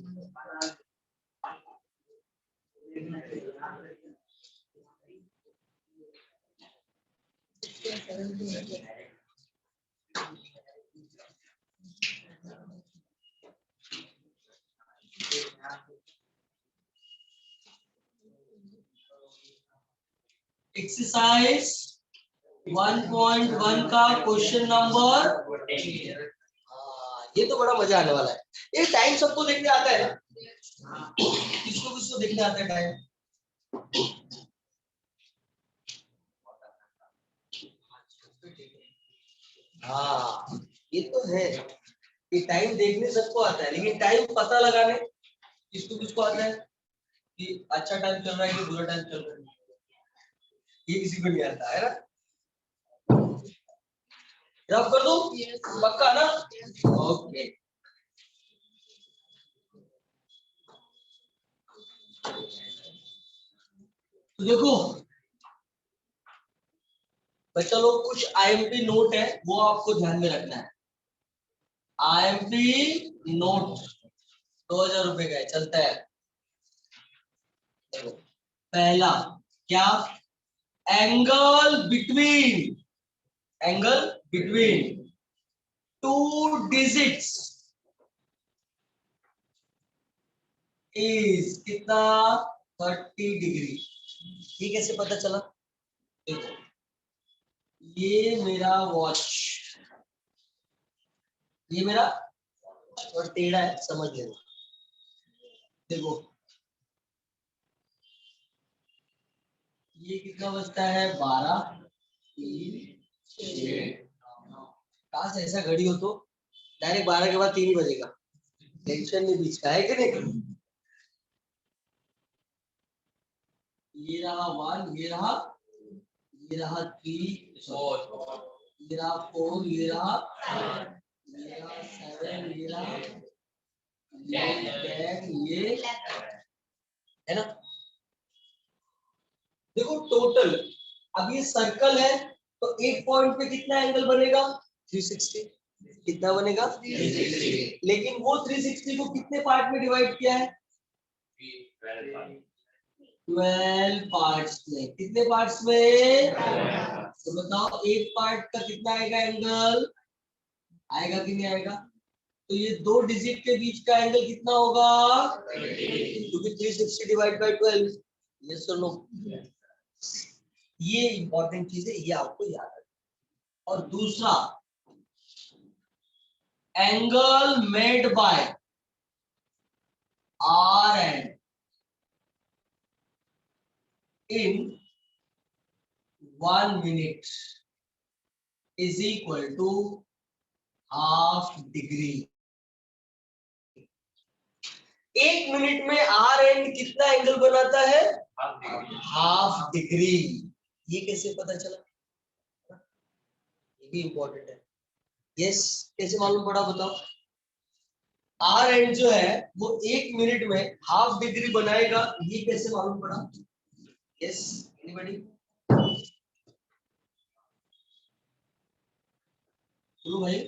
एक्सरसाइज 1.1 का क्वेश्चन नंबर, ये तो बड़ा मजा आने वाला है। ये टाइम सबको देखने आता है ना, किसको किसको देखने आता है टाइम? हाँ ये तो है, ये टाइम देखने सबको आता है, लेकिन टाइम पता लगाने किसको किसको आता है कि अच्छा टाइम चल रहा है कि बुरा टाइम चल रहा है, ये किसी को नहीं आता है ना। रब कर दो, पक्का ना? ओके तो देखो बच्चा लोग, कुछ आईएमपी नोट है वो आपको ध्यान में रखना है। आईएमपी नोट 2000 रुपए का है, चलता है। देखो पहला क्या? Angle between two digits is कितना? 30 डिग्री। ये कैसे पता चला? देखो ये मेरा वॉच, ये मेरा और टेढ़ा है, समझ लेना। देखो ये कितना बजता है? 12, 3, 6, 9। काश ऐसा घड़ी हो तो डायरेक्ट 12 के बाद 3 ही बजेगा, टेंशन नहीं बीच का, है कि नहीं? ये रहा 1, ये रहा 3, ये रहा 4, ये रहा 7, ये रहा 10, ये है ना। देखो टोटल, अब ये सर्कल है तो एक पॉइंट पे कितना एंगल बनेगा? 360। कितना बनेगा? 360। लेकिन वो 360 को कितने पार्ट में डिवाइड किया है? 12 पार्ट्स में। कितने पार्ट्स में? तो बताओ एक पार्ट का कितना आएगा एंगल? आएगा कि नहीं आएगा? तो ये दो डिजिट के बीच का एंगल कितना होगा? क्योंकि 360 डिवाइड बाय 12। यस और नो? ये इंपॉर्टेंट चीज है, ये आपको याद रखना। और दूसरा, angle made by hour hand in 1 minute is equal to half degree। 1 minute में आर एंड कितना एंगल बनाता है? Half degree. ये कैसे पता चला? ये भी इंपॉर्टेंट है। यस, कैसे मालूम पड़ा बताओ? आर एंड जो है वो 1 मिनट में हाफ डिग्री बनाएगा, ये कैसे मालूम पड़ा? Yes, anybody? चलो भाई,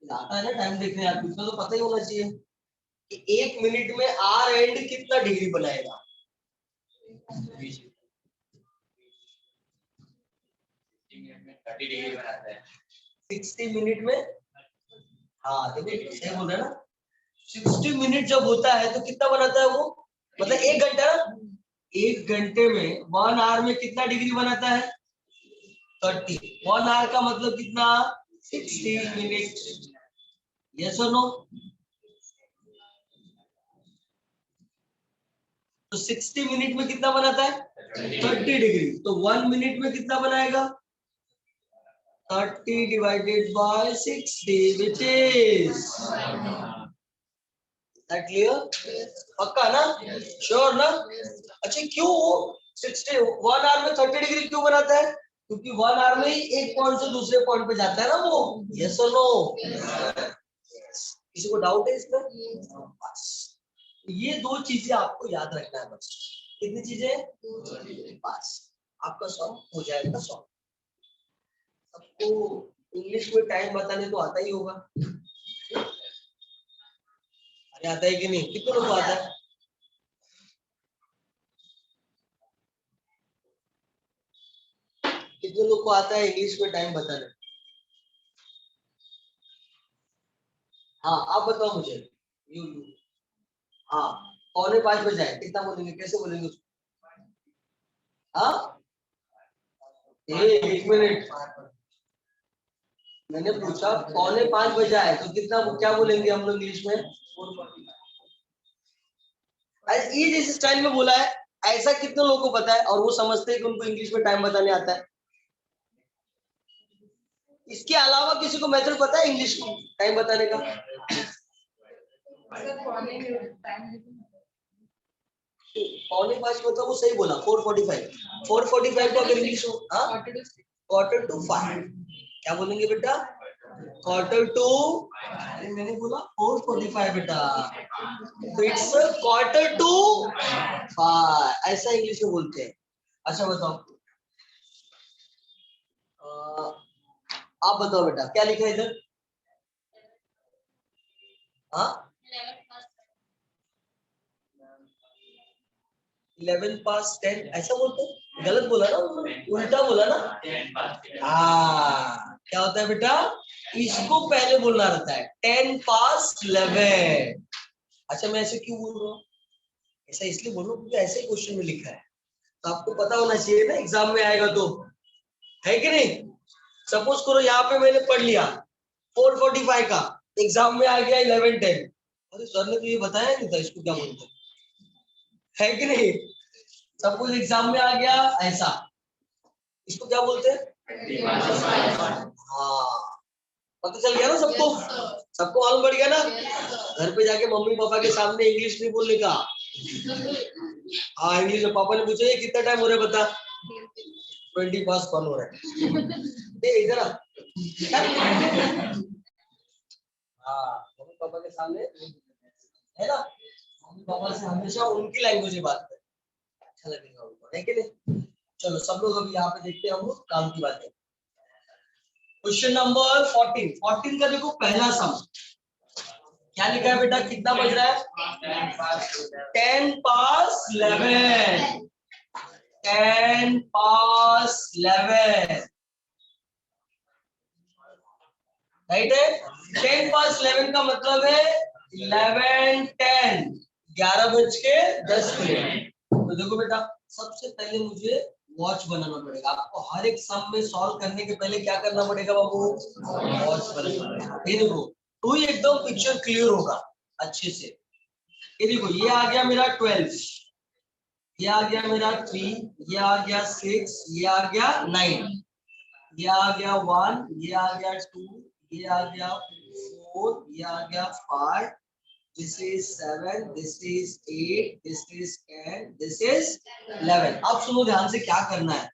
आता है ना टाइम देखने, यार इतना तो पता ही होना चाहिए कि 1 मिनट में आर एंड कितना डिग्री बनाएगा। 30 डिग्री बनाता है 60 मिनट में। हाँ देखो सही बोल रहे हैं ना। 60 मिनट जब होता है तो कितना बनाता है वो? मतलब 1 घंटा ना। 1 घंटे में 1 आवर में कितना डिग्री बनाता है? 30। 1 आवर का मतलब कितना? 60 मिनट। यस और नो? तो 60 मिनट में कितना बनाता है 30 डिग्री। तो 1 मिनट में कितना बनाएगा 30 divided by 60 which is that clear. पक्का ना श्योर ना। अच्छा क्यों 60 1 आवर में 30 डिग्री क्यों बनाता है क्योंकि 1 आवर में ही एक पॉइंट से दूसरे पॉइंट पे जाता है ना वो। यस और नो। किसी को डाउट है इसमें बस ये दो चीजें आपको याद रखना है बस। कितनी चीजें बस आपका सॉल्व हो जाएगा सॉल्व। सबको इंग्लिश में टाइम बताने तो आता ही होगा। अरे आता है कि नहीं कितने लोगों को आता है कितने लोग को आता है इंग्लिश में टाइम बताना। हाँ आप बताओ मुझे यू हाँ 4:45 बजे आए कितना बोलेंगे कैसे बोलेंगे उसको। हाँ एक मिनट मैंने पूछा 4:45 बजे आए तो कितना क्या बोलेंगे हम लोग इंग्लिश में। ये जिस स्टाइल में बोला है ऐसा कितने लोगों को पता है और वो समझते हैं कि उनको इंग्लिश में टाइम बताने आता है। इसके अलावा किसी को मेथड पता है इंग्लिश में टाइम बताने का। 4:45 मतलब वो सही बोला 4:45 को अगर इंग्लिश हो क्वार्टर टू 5 क्या बोलेंगे बेटा क्वार्टर टू मैंने बोला 4:45 बेटा तो इट्स क्वार्टर टू 5 ऐसा इंग्लिश में बोलते हैं। अच्छा बताओ आप बताओ बेटा क्या लिखा है इधर। हाँ 11 पास 10 ऐसा बोलते हैं। गलत बोला ना उल्टा बोला ना। हाँ क्या होता है बेटा इसको पहले बोलना रहता है 10 पास 11। अच्छा मैं ऐसे क्यों बोल रहा हूँ ऐसा इसलिए बोल रहा हूँ क्योंकि ऐसे ही क्वेश्चन में लिखा है तो आपको पता होना चाहिए ना एग्जाम में आएगा तो है कि नहीं। सपोज करो यहाँ पे मैंने पढ़ लिया 4:45 का एग्जाम में आ गया 11:10 अरे सर ने तो ये बताया नहीं था इसको क्या बोलते है कि नहीं। सपोज एग्जाम में आ गया ऐसा इसको क्या बोलते हैं। हाँ पता चल गया ना सबको सबको मालूम पड़ गया ना। घर पे जाके मम्मी पापा के सामने इंग्लिश नहीं बोलने का। हाँ इंग्लिश में पापा ने पूछा ये कितना टाइम हो रहा है बता 20 पास कौन हो रहा है इधर हाँ मम्मी पापा के सामने है ना मम्मी पापा से हमेशा उनकी लैंग्वेज में बात करें अच्छा लगेगा उनको है कि नहीं। चलो सब लोग अभी यहाँ पे देखते हैं हम लोग काम की बातें। क्वेश्चन नंबर 14 का देखो पहला सम क्या लिखा है बेटा कितना बज रहा है 10 पास 11 10 पास 11 राइट है। 10 पास 11 का मतलब है 11:10 11:10। तो देखो बेटा सबसे पहले मुझे वॉच बनाना पड़ेगा। आपको हर एक सम में सॉल्व करने के पहले क्या करना पड़ेगा बाबू वॉच बनाना पड़ेगा। ये देखो तो ही एकदम पिक्चर क्लियर होगा अच्छे से। ये देखो ये आ गया मेरा 12 ये आ गया मेरा 3 ये आ गया 6 ये आ गया 9 ये आ गया 1 ये आ गया 2 ये आ गया 4 ये आ गया 5 this is 7 this is 8 this is 10 this is 11। अब सुनो ध्यान से क्या करना है।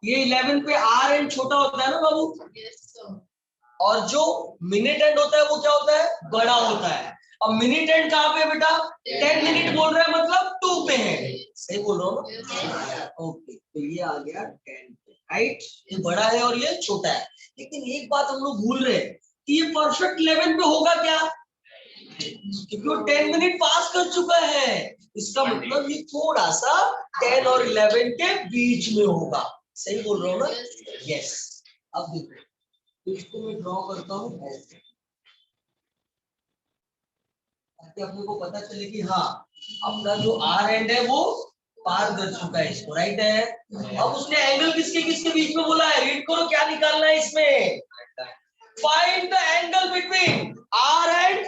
ये 11 पे आर एंड छोटा होता है ना बाबू और जो मिनट एंड होता है वो क्या होता है बड़ा होता है। अब मिनट एंड कहाँ पे बेटा 10 मिनट बोल रहा है मतलब 2 पे है सही बोल रहा हूँ ना। ओके तो ये आ गया 10 पे राइट ये बड़ा है और ये छोटा है। लेकिन एक बात हम लोग भूल रहे हैं कि ये परफेक्ट 11 पे होगा क्या क्योंकि वो 10 मिनट पास कर चुका है। इसका मतलब ये थोड़ा सा 10 और 11 के बीच में होगा सही बोल रहा हूँ ना। यस अब देखो तो इसको मैं ड्रॉ करता हूँ ऐसे ताकि अपने को पता चले कि हाँ अपना जो आर एंड है वो पार कर चुका है इसको राइट है। अब उसने एंगल किसके किसके बीच में बोला है रीड करो क्या निकालना है इसमें। Find the angle between hour hand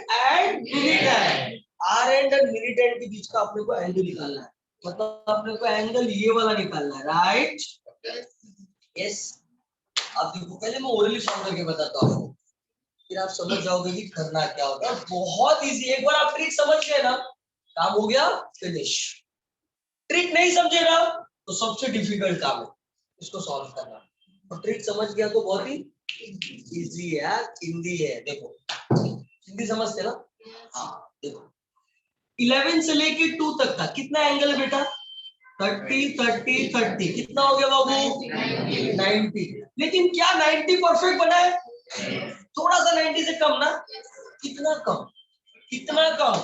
minute hand hour hand और मिनिट एंड के बीच का अपने को एंगल निकालना है, मतलब अपने को एंगल ये वाला निकालना है, राइट? यस। अब देखो पहले मैं ओरली सॉल्व करके बताता हूँ, फिर आप समझ जाओगे कि करना क्या होता है। बहुत इजी, एक बार आप ट्रिक समझ गए ना, काम हो गया, फिनिश। ट्रिक नहीं समझे ना तो सबसे डिफिकल्ट काम है इसको सॉल्व करना, और ट्रिक समझ गया तो बहुत ही इजी है यार, हिंदी है। देखो हिंदी समझते ना? हाँ देखो 11 से लेके 2 तक का कितना एंगल है बेटा? 30 30 30, कितना हो गया बाबू? 90। लेकिन क्या 90 परफेक्ट बना है? थोड़ा सा 90 से कम ना। कितना कम? कितना कम?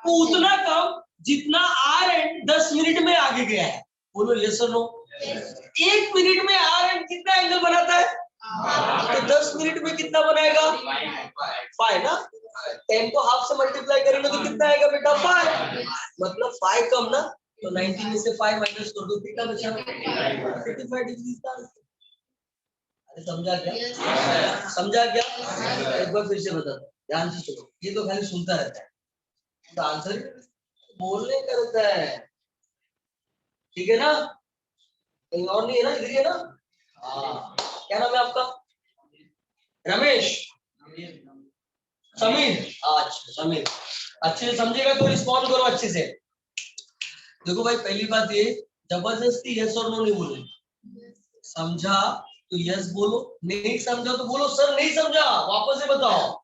तो उतना कम जितना आर एंड 10 मिनट में आगे गया है। बोलो यस और नो? 1 मिनट में आर एंड कितना एंगल बनाता है? तो 10 मिनट में कितना बनाएगा? 5 ना। 10 को हाफ से मल्टीप्लाई करेंगे तो कितना आएगा बेटा? 5। मतलब 5 कम ना, तो 90 में से 5 माइनस कर दो, कितना बचा? 35 डिग्री का। अरे समझा क्या? समझा क्या? एक बार फिर से बता दो, ध्यान से सुनो। ये तो खाली सुनता रहता है, तो आंसर बोलने का रहता है, ठीक है ना? कहीं और नहीं है ना, इधर ही है ना? हाँ। क्या नाम है आपका? रमेश? समीर? अच्छा समीर, अच्छे से समझेगा तो रिस्पॉन्ड करो अच्छे से। देखो भाई पहली बात ये, जबरदस्ती यस और नो नहीं बोलो, समझा तो यस बोलो, नहीं समझा तो बोलो सर नहीं समझा, वापस से बताओ।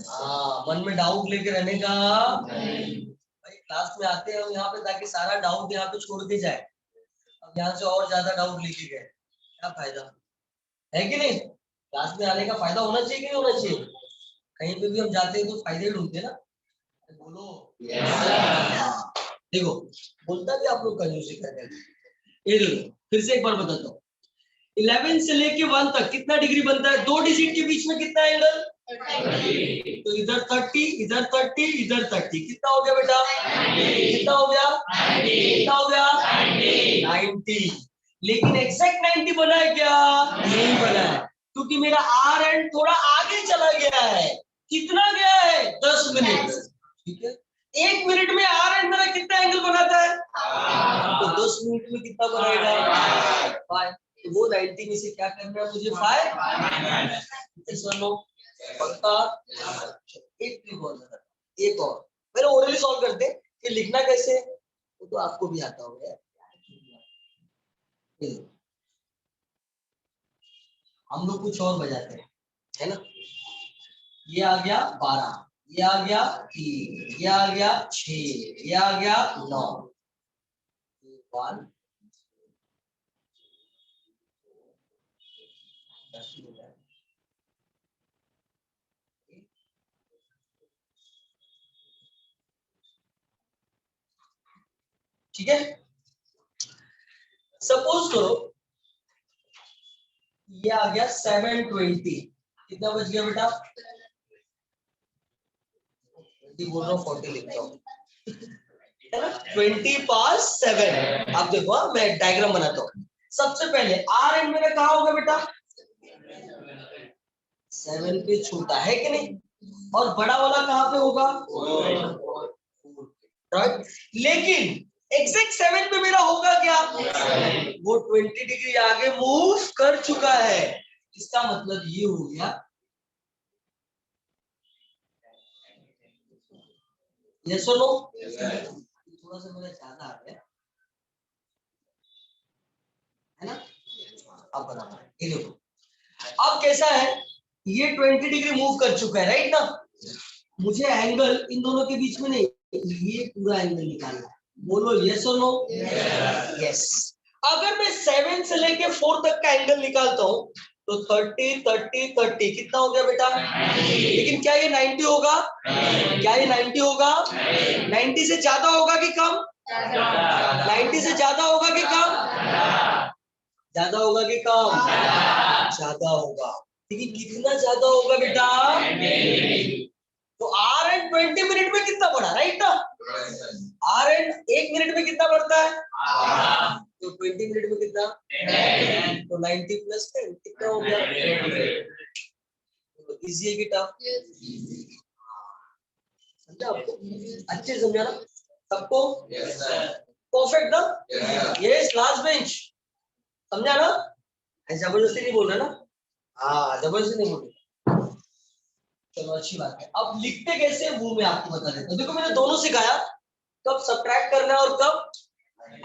हाँ, मन में डाउट लेके रहने का भाई। क्लास में आते हैं हम यहाँ पे ताकि सारा डाउट यहाँ पे छोड़ के जाए, अब यहाँ से और ज्यादा डाउट लेके गए, क्या फायदा है कि नहीं? क्लास में आने का फायदा होना चाहिए कि नहीं होना चाहिए? कहीं पे भी हम जाते हैं तो फायदे ही ढूंढते हैं ना। बोलो देखो, बोलता भी आप लोग कंजूसी करते हैं। ये देखो फिर से एक बार बताता हूँ, 11 से लेके 1 तक कितना डिग्री बनता है? 2 डिजिट के बीच में कितना एंगल? तो इधर 30, इधर 30, इधर 30, कितना हो गया बेटा? कितना हो गया? कितना हो गया? 90। लेकिन एग्जैक्ट 90 बना है क्या? नहीं बना है, क्योंकि मेरा आर एंड थोड़ा आगे चला गया है। कितना गया है? 10 मिनट। ठीक है, 1 मिनट में आर एंड मेरा कितना एंगल बनाता है? तो 10 मिनट में कितना बनाएगा? 5। तो वो 90 में से क्या करना है मुझे? 5। पक्का? एक ट्रिक और बता, एक और पहले ओरली सॉल्व करते, फिर लिखना कैसे वो तो आपको भी आता होगा यार। हम लोग कुछ और बजाते हैं, है ना? ये आ गया 12, ये आ गया 3, ये आ गया 6, ये आ गया 9। 1 ठीक है। सपोज करो ये आ गया 720, कितना बच गया बेटा? 20 बोल रहा हूँ, 40 लिखता हूँ, 20 पास 7। अब देखो मैं डायग्राम बनाता हूँ। सबसे पहले आर एंड मेरा कहाँ होगा बेटा? 7 पे छोटा है कि नहीं, और बड़ा वाला कहाँ पे होगा? राइट। लेकिन एग्जैक्ट 7 पे मेरा होगा क्या? वो 20 डिग्री आगे मूव कर चुका है, इसका मतलब ये हो गया, यस और नो? थोड़ा सा मेरा ज्यादा आ गया है ना? अब बराबर, ये देखो अब कैसा है, ये 20 डिग्री मूव कर चुका है, राइट ना? मुझे एंगल इन दोनों के बीच में नहीं, ये पूरा एंगल निकालना है। बोलो यस और नो? यस। अगर मैं 7 से लेके 4 तक का एंगल निकालता हूँ तो 30 30 30 कितना हो गया बेटा? लेकिन क्या ये 90 होगा? क्या ये 90 होगा? 90 से ज्यादा होगा कि कम? 90 से ज्यादा होगा कि कम? ज्यादा होगा कि कम? ज्यादा होगा। लेकिन कितना ज्यादा होगा बेटा? तो आर एन 20 मिनट में कितना बढ़ा, राइट ना? आर एन 1 मिनट में कितना बढ़ता है? तो 20 मिनट में कितना? तो 90 प्लस 10 कितना हो गया? इजी है कि टफ? आपको अच्छे समझा ना सबको? परफेक्ट ना? यस लास्ट बेंच, समझा ना? जबरदस्ती नहीं बोल रहे ना? हाँ जबरदस्ती नहीं बोल रहे। चलो अच्छी बात है। अब लिखते कैसे वो मैं आपको बता देता हूँ। देखो मैंने दोनों सिखाया, कब सब्ट्रैक्ट करना है और कब,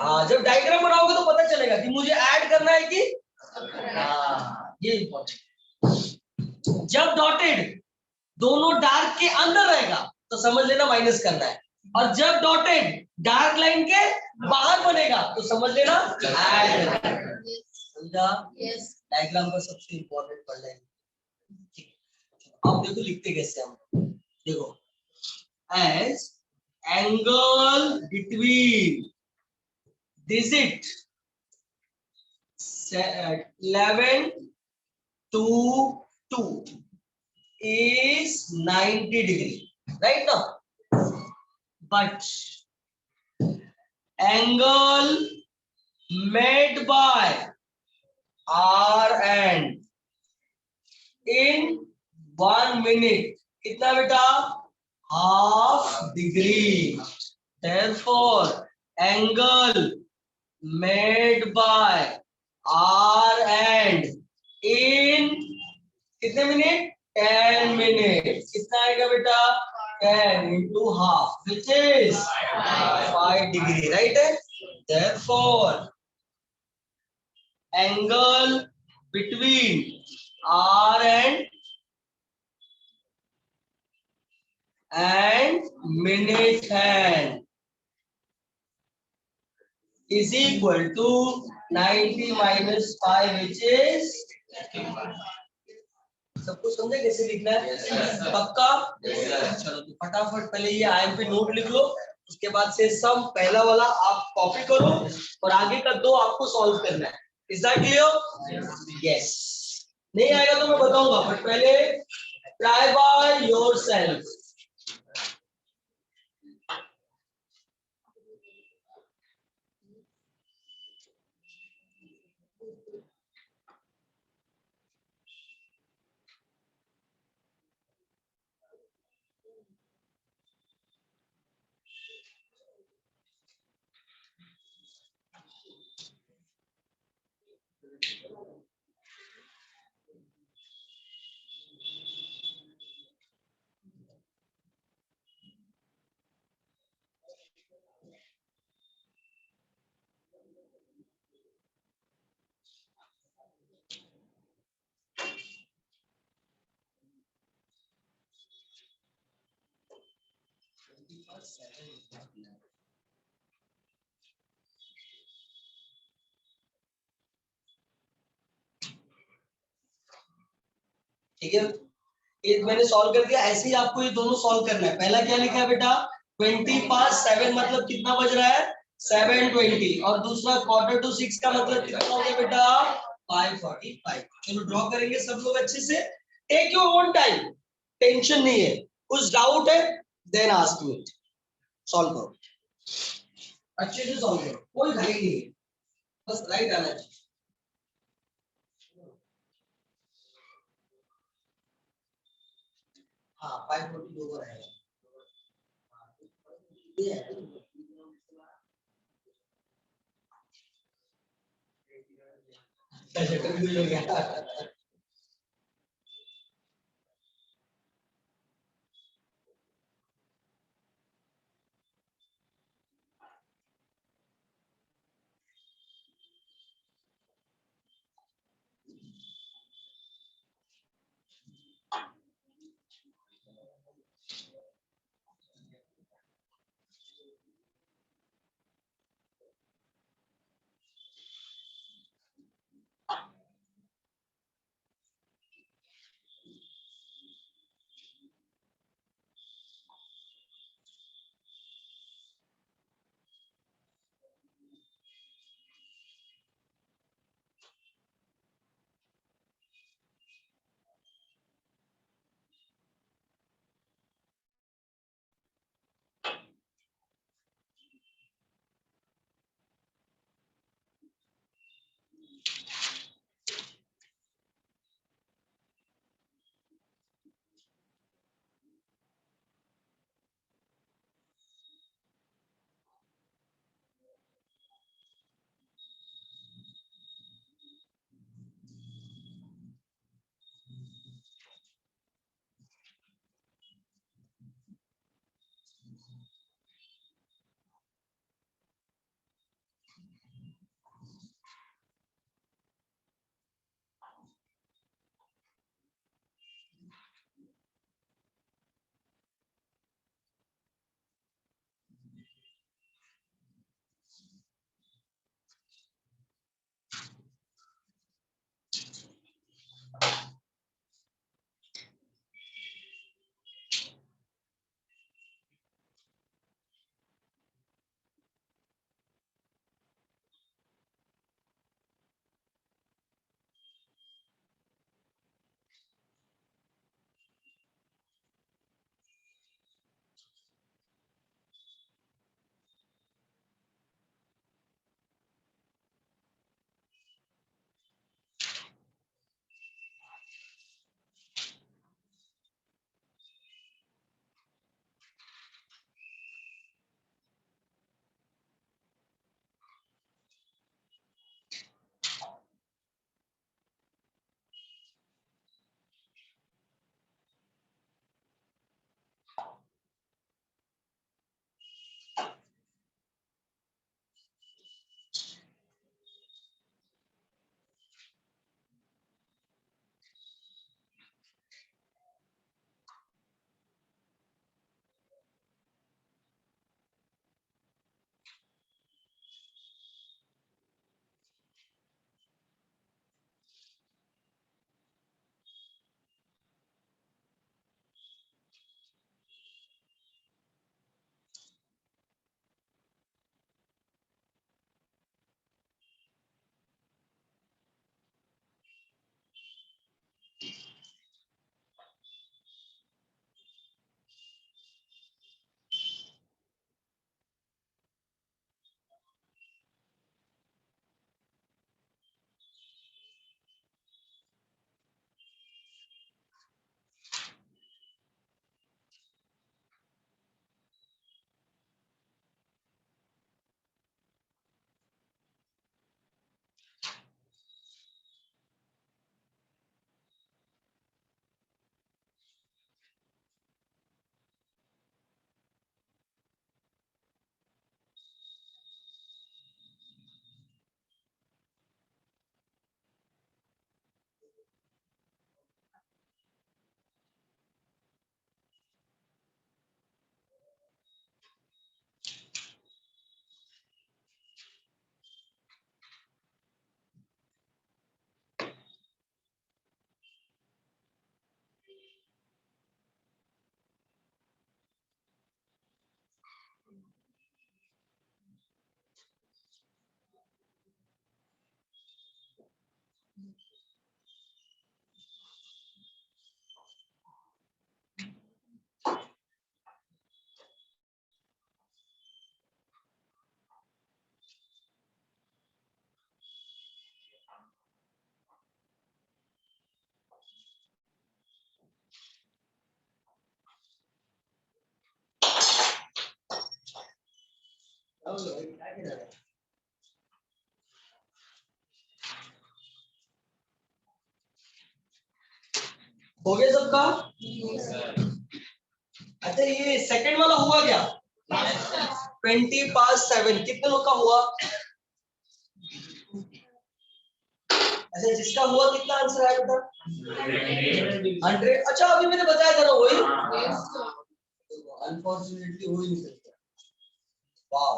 हाँ जब डायग्राम बनाओगे तो पता चलेगा कि मुझे ऐड करना है कि, हाँ ये इंपॉर्टेंट। जब डॉटेड दोनों डार्क के अंदर रहेगा तो समझ लेना माइनस करना है, और जब डॉटेड डार्क लाइन के बाहर बनेगा तो समझ लेना ऐड करना है। समझा? डायग्राम का सबसे इंपॉर्टेंट पढ़ लेंगे। अब देखो लिखते कैसे हम, देखो as angle between digit 11 to 2 is 90 degree, right now? But angle made by R and in 1 minute कितना बेटा? half degree. Therefore angle made by R and in कितने मिनट? 10 मिनट। कितना आएगा बेटा? 10 into half, which is 5 degree, right? Therefore angle between R and minute hand is equal to 90 minus 5, which is 55. सबको समझे कैसे लिखना है? पक्का? चलो तो फटाफट पहले ये आईएमपी नोट लिख लो, उसके बाद से सम पहला वाला आप कॉपी करो और आगे का दो आपको सॉल्व करना है। Is that clear? यस। नहीं आएगा तो मैं बताऊंगा, बट पहले ट्राई बाय योरसेल्फ। ठीक है, ये मैंने सॉल्व कर दिया। ऐसे ही आपको ये दोनों सॉल्व करना है। पहला क्या लिखा है बेटा? 20 past 7 मतलब कितना बज रहा है? 7:20। और दूसरा 4:45 का मतलब कितना हो गया बेटा? 5:45। चलो ड्रॉ करेंगे सब लोग अच्छे से। Take your own time, tension नहीं है। कुछ डाउट है देन आस्क मी। सॉल्व करो, अच्छे से सॉल्व करो, कोई घाई नहीं है, बस राइट आना चाहिए। हाँ 5:42 को रहेगा। हो गया सबका? अच्छा ये सेकंड वाला हुआ क्या? 20 पास 7 कितने लोग का हुआ? अच्छा जिसका हुआ कितना आंसर आया बेटा? 100। अच्छा अभी मैंने बताया था ना वही। अनफॉर्चुनेटली हो ही नहीं सकता। Wow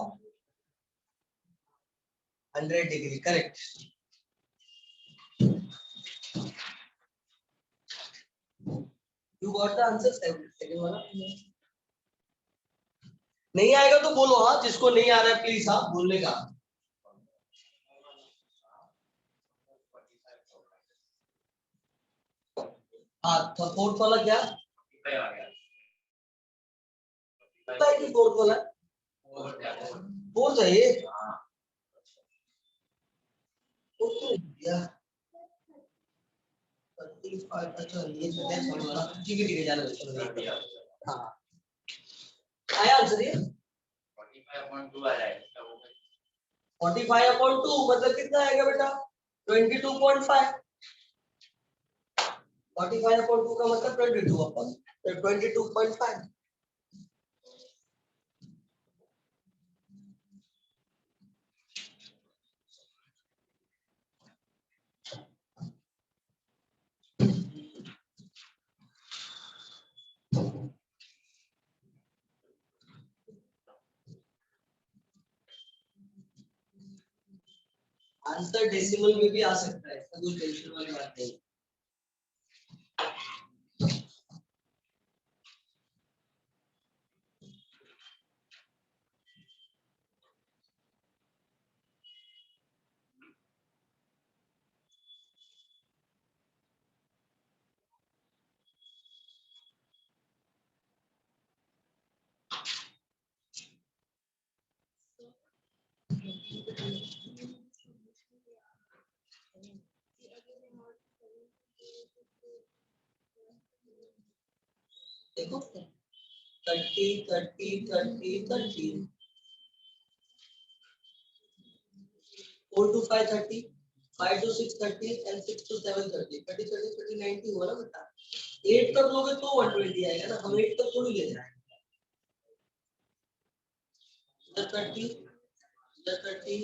100 degree correct. You got the answer second वाला। नहीं आएगा तो बोलो हाँ, जिसको नहीं आ रहा है प्लीज हाँ बोलने का। हाँ फोर्थ वाला क्या? फोर्थ वाला फोर्थ है ये। अच्छा ये ठीक है जाना। हाँ आया आंसर ये 45/2 मतलब कितना आएगा बेटा? 22.5। 45/2 का मतलब 22 अपन 22.5। आंसर डेसिमल में भी आ सकता है, इसका कोई टेंशन वाली बात नहीं। देखो 30 30 30 30 4 to 5 30 5 to 6 30 and 6 to 7 30 30 30 30 90 हुआ ना बेटा। 8 कर लोगे तो 120 आएगा ना, हम 8 तक थोड़ी ले जाएंगे। इधर 30 इधर 30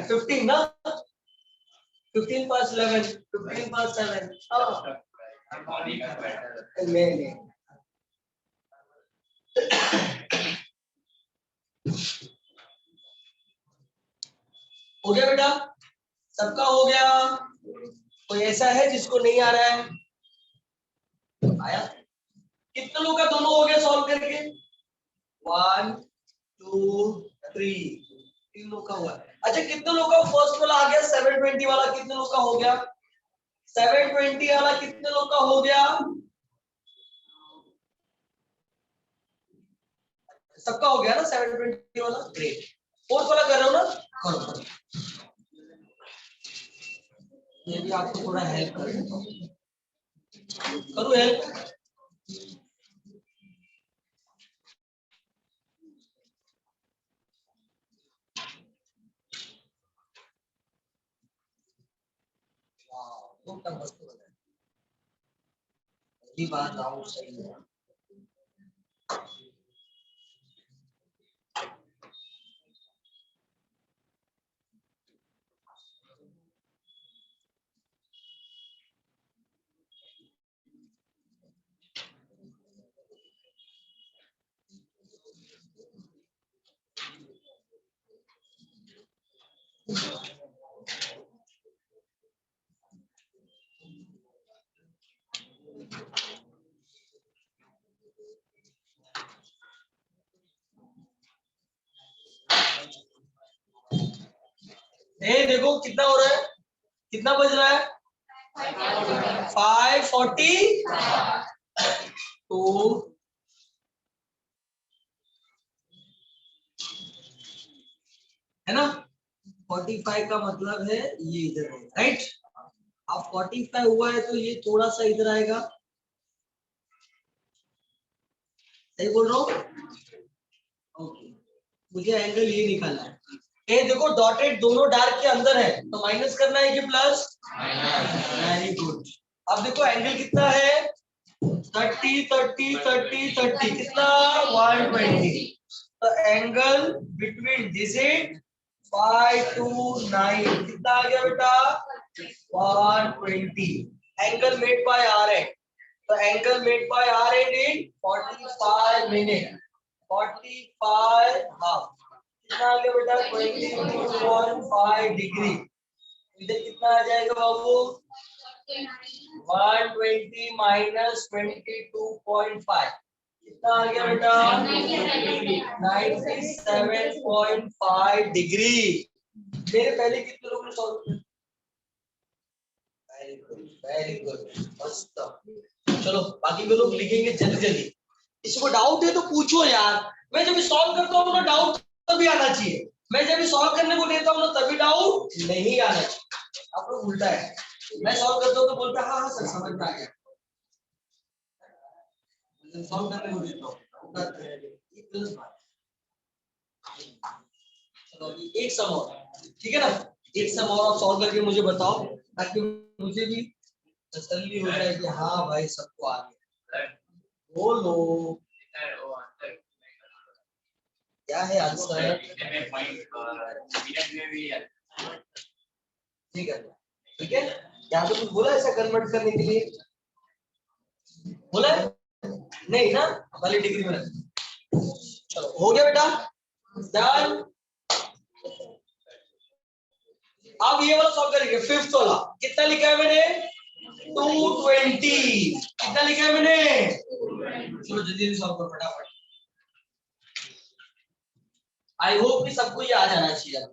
15 ना 15 past 11 15 past 7 नहीं हो गया बेटा, सबका हो गया। कोई ऐसा है जिसको नहीं आ रहा है? आया? कितने लोग का दोनों हो गया सॉल्व करके? 1 2 3 3 लोग का हुआ। अच्छा कितने लोग का फर्स्ट वाला आ गया? 720 वाला कितने लोग का हो गया? 720 वाला कितने लोग का हो गया? सबका हो गया ना 720 वाला? ग्रेट। फोर्थ वाला कर रहे हो ना? करो ये भी आपको थोड़ा हेल्प कर देता हूं, करो हेल्प। बात आओ सही है। देखो कितना हो रहा है, कितना बज रहा है? 5:40 तो है ना। 45 का मतलब है ये इधर है, राइट। अब 45 हुआ है तो ये थोड़ा सा इधर आएगा, सही बोल रहा हूँ? ओके, मुझे एंगल ये निकालना है। ये देखो डॉटेड दोनों डार्क के अंदर है तो माइनस करना है कि प्लस? Very good. अब देखो एंगल कितना है? 30 30 30 30 कितना? 120। तो angle between this is 5 to 9 कितना आ गया बेटा? 120। Angle made by hour hand, तो angle made by hour hand in 45 minute 45 half कितना आ गया बेटा? 22.5 डिग्री। इधर कितना आ जाएगा बाबू? 120 माइनस 22.5 कितना आ गया बेटा? 97.5 डिग्री। मेरे पहले कितने लोगों ने सॉल्व किया? वेरी गुड मस्त। चलो बाकी के लोग लिखेंगे जल्दी जल्दी। इसको डाउट है तो पूछो यार। मैं जब सॉल्व करता हूँ ना डाउट तभी आना चाहिए, मैं जब सॉल्व करने को देता हूँ ना तभी डाउट नहीं आना चाहिए। आप लोग उल्टा है, मैं सॉल्व करता हूँ तो बोलता हाँ हाँ सर समझ में आ गया, सॉल्व करने को देता हूँ। चलो एक सम और, ठीक है ना, एक सम और आप सॉल्व करके मुझे बताओ ताकि मुझे भी तसल्ली हो जाए कि हाँ भाई सबको आ गया। बोलो क्या है आंसर? ठीक है ठीक है, यहाँ तो कुछ बोला ऐसा कन्वर्ट करने के लिए, बोला है नहीं ना, वाली डिग्री में। चलो हो गया बेटा, डन। अब ये वाला सॉल्व करेंगे, फिफ्थ वाला कितना लिखा है मैंने? 220। कितना लिखा है मैंने? चलो जल्दी जल्दी सॉल्व करो फटाफट। आई होप कि सबको ये आ जाना चाहिए।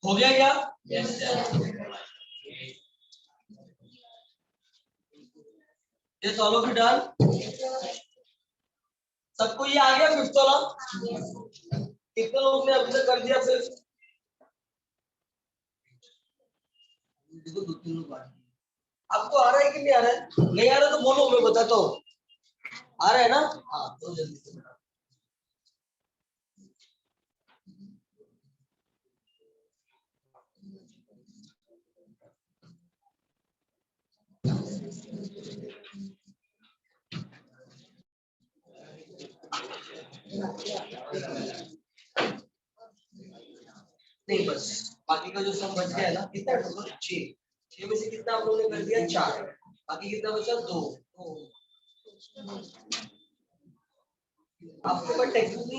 हो गया क्या? यस ये सॉल्व भी डन। सबको ये आ गया फिफ्थ वाला? कितने लोग ने अभी तक कर दिया? फिर देखो दो तीन लोग बाकी। आपको आ रहा है कि नहीं आ रहा है? नहीं आ रहा तो बोलो, मैं बताता हूँ। आ रहा है ना? हाँ तो जल्दी से बताओ। नहीं बस बाकी का जो सब बच गया है ना, कितना टोटल? 6। 6 में से कितना आप लोगों ने कर दिया? 4। बाकी कितना बचा? 2। आपके पास टेक्निकली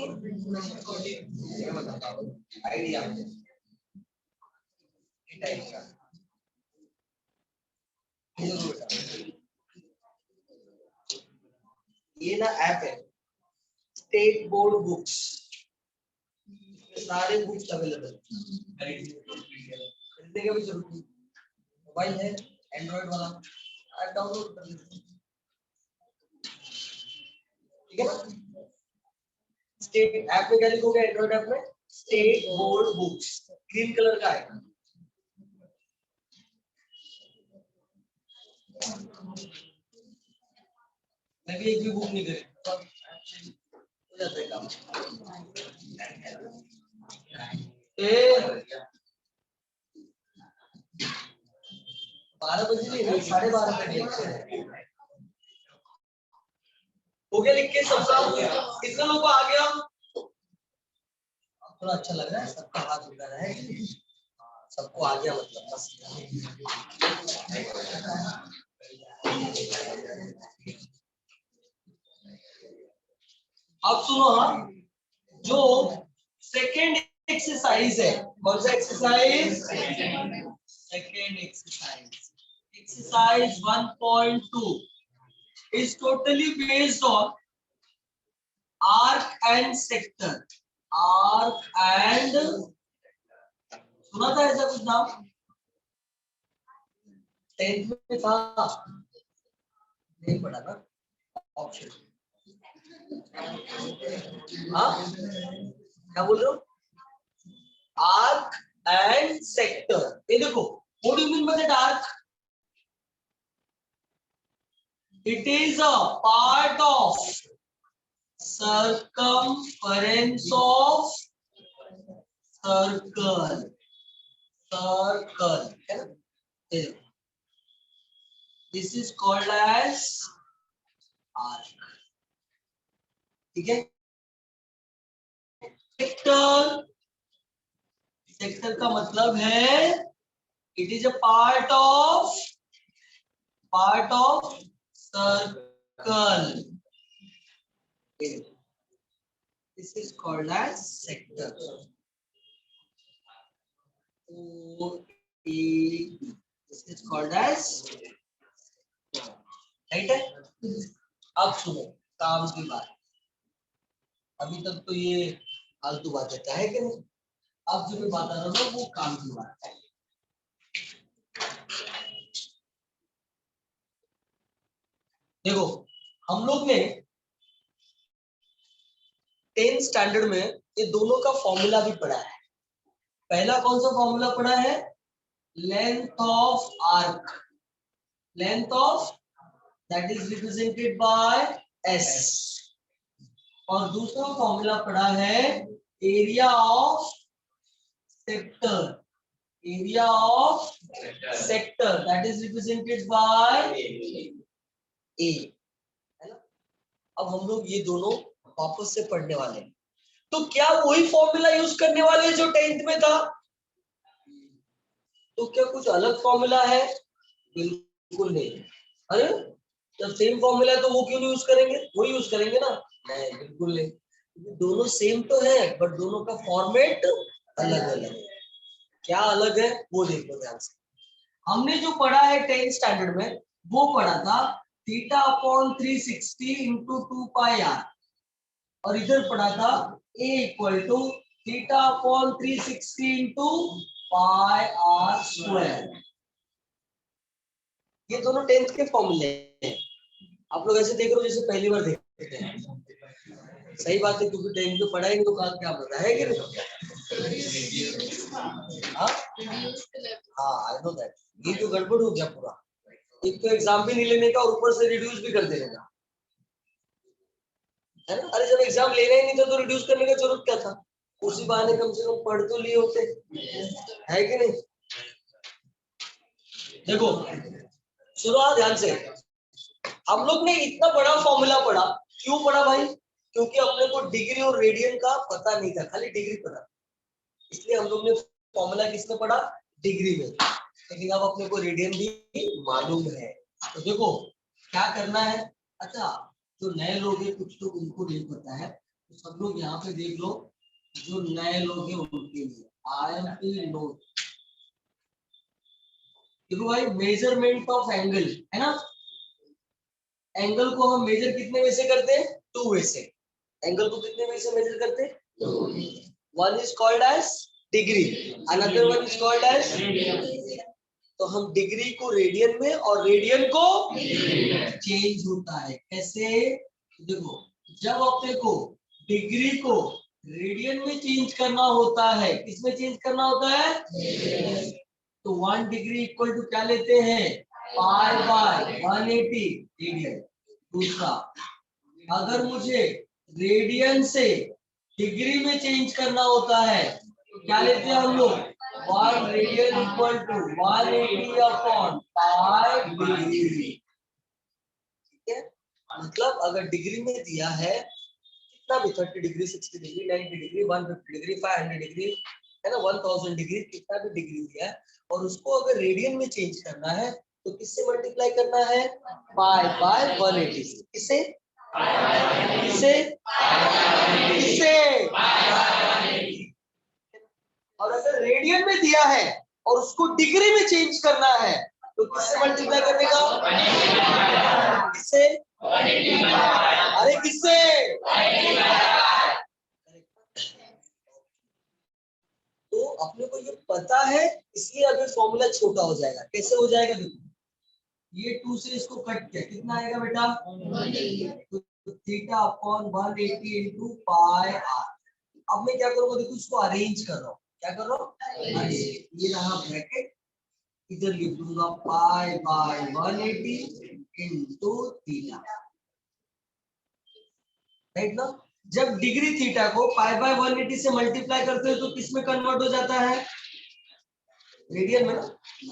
ये बताता हूँ आइडिया टाइप का। ये ना ऐप है स्टेट बोर्ड बुक्स, सारे बुक्स अवेलेबल खरीदने का भी जरूरत नहीं। मोबाइल है एंड्रॉइड वाला, ऐप डाउनलोड कर लीजिए, ठीक है ना। स्टेट ऐप में क्या लिखोगे? एंड्रॉइड ऐप में state board books, green colour का है। मैं भी एक भी बुक नहीं करी हो जाता है काम। 12 बजे नहीं ना, 12:30 बजे हो गया लिख के सबका। कितना लोगों को आ गया? थोड़ा अच्छा लग रहा है, सबका हाथ उठा रहा है, सबको आ गया मतलब बस। अब सुनो, हाँ, जो सेकेंड एक्सरसाइज है, कौन सा exercise? Second exercise, exercise 1.2 is totally based on arc and sector. Arc and, सुना था ऐसा कुछ नाम? 10th में था, नहीं पढ़ा ना ऑप्शन। हाँ क्या बोल रहे हो? Arc and sector. ये देखो, what do you mean by that arc? It is a part of circumference of circle, circle है ना? This is called as arc, ठीक है? सेक्टर, सेक्टर का मतलब है it is a part of circle. This is called as sector. This is called as, right है? अब सुनो काम की बात। अभी तक तो ये फालतू बातें है कि नहीं? अब जो मैं बता रहा हूँ वो काम की बात है। देखो, हम लोग ने 10th स्टैंडर्ड में ये दोनों का फॉर्मूला भी पढ़ा है। पहला कौन सा फॉर्मूला पढ़ा है? Length of arc, length of that is represented by S. और दूसरा फॉर्मूला पढ़ा है area of sector, area of sector that is represented by A, है ना? अब हम लोग ये दोनों वापस से पढ़ने वाले हैं। तो क्या वही फॉर्मूला यूज करने वाले हैं जो 10th में था? तो क्या कुछ अलग फॉर्मूला है? बिल्कुल नहीं। अरे जब सेम फॉर्मूला है तो वो क्यों नहीं यूज करेंगे? वो यूज करेंगे ना? नहीं, बिल्कुल नहीं। दोनों सेम तो है बट दोनों का फॉर्मेट अलग अलग है। क्या अलग है वो देखो ध्यान से। हमने जो पढ़ा है 10th स्टैंडर्ड में वो पढ़ा था theta upon 360 into 2 pi R, और इधर पढ़ा था a equal to theta upon 360 into pi R square. ये दोनों 10th के फॉर्मूले हैं। आप लोग ऐसे देख रहे हो जैसे पहली बार देखते हैं। सही बात है, क्योंकि 10th में पढ़ा ही नहीं तो क्या पता है कि नहीं? हाँ आई नो दैट। ये तो गड़बड़ हो गया पूरा। एक तो एग्जाम भी नहीं लेने का और ऊपर से रिड्यूस भी कर देने का, है ना? अरे जब एग्जाम लेना ही नहीं था तो रिड्यूस करने का जरूरत क्या था? उसी बहाने कम से कम पढ़ तो लिए होते, है कि नहीं? देखो सुनो ध्यान से, हम लोग ने इतना बड़ा फॉर्मूला पढ़ा। क्यों पढ़ा भाई? क्योंकि अपने को डिग्री और रेडियन का पता नहीं था, खाली डिग्री पता, इसलिए हम लोग ने फॉर्मूला किसमें पढ़ा? डिग्री में। लेकिन अब अपने को रेडियन भी मालूम है। तो देखो क्या करना है। अच्छा, जो नए लोग हैं कुछ लोग उनको नहीं पता है, तो सब लोग यहाँ पे देख लो। जो नए लोग हैं उनके लिए IMP नोट। देखो भाई, मेजरमेंट ऑफ एंगल है ना? एंगल को हम मेजर कितने में से करते हैं? 2 वे से। एंगल को कितने में से मेजर करते हैं? 2। One is called as degree, another one is called as radian. तो हम डिग्री को रेडियन में और रेडियन को चेंज होता है। कैसे? देखो, जब अपने को डिग्री को रेडियन में चेंज करना होता है, किसमें चेंज करना होता है? तो 1 डिग्री इक्वल टू क्या लेते हैं? पाई बाय 180 रेडियन। दूसरा, अगर मुझे रेडियन से डिग्री में चेंज करना होता है तो क्या लेते हैं हम लोग? 1 radian equal to 180 upon pi degree. ठीक है, मतलब अगर डिग्री में दिया है कितना भी, 30 degree, 60 degree, 90 degree, 150 degree, 500 degree, है ना, 1000 डिग्री, कितना भी डिग्री दिया है और उसको अगर रेडियन में चेंज करना है तो किससे मल्टीप्लाई करना है? पाई बाय 180 से। किससे? किससे? किससे? और अगर रेडियन में दिया है और उसको डिग्री में चेंज करना है तो किससे मल्टीप्लाई करने का? किससे? अरे किससे? तो अपने को ये पता है इसलिए अभी फॉर्मूला छोटा हो जाएगा। कैसे हो जाएगा? देखो, ये 2 से इसको कट किया, कितना आएगा बेटा? तो theta upon 180 into pi R. अब मैं क्या करूंगा? देखो, इसको अरेंज कर रहा हूँ। क्या कर रहा हूँ? ये रहा ब्रैकेट, इधर लिख दूंगा पाई बाय 180 इंटू थीटा, राइट ना? जब डिग्री थीटा को पाई बाय 180 से मल्टीप्लाई करते हो तो किस में कन्वर्ट हो जाता है? रेडियन में ना?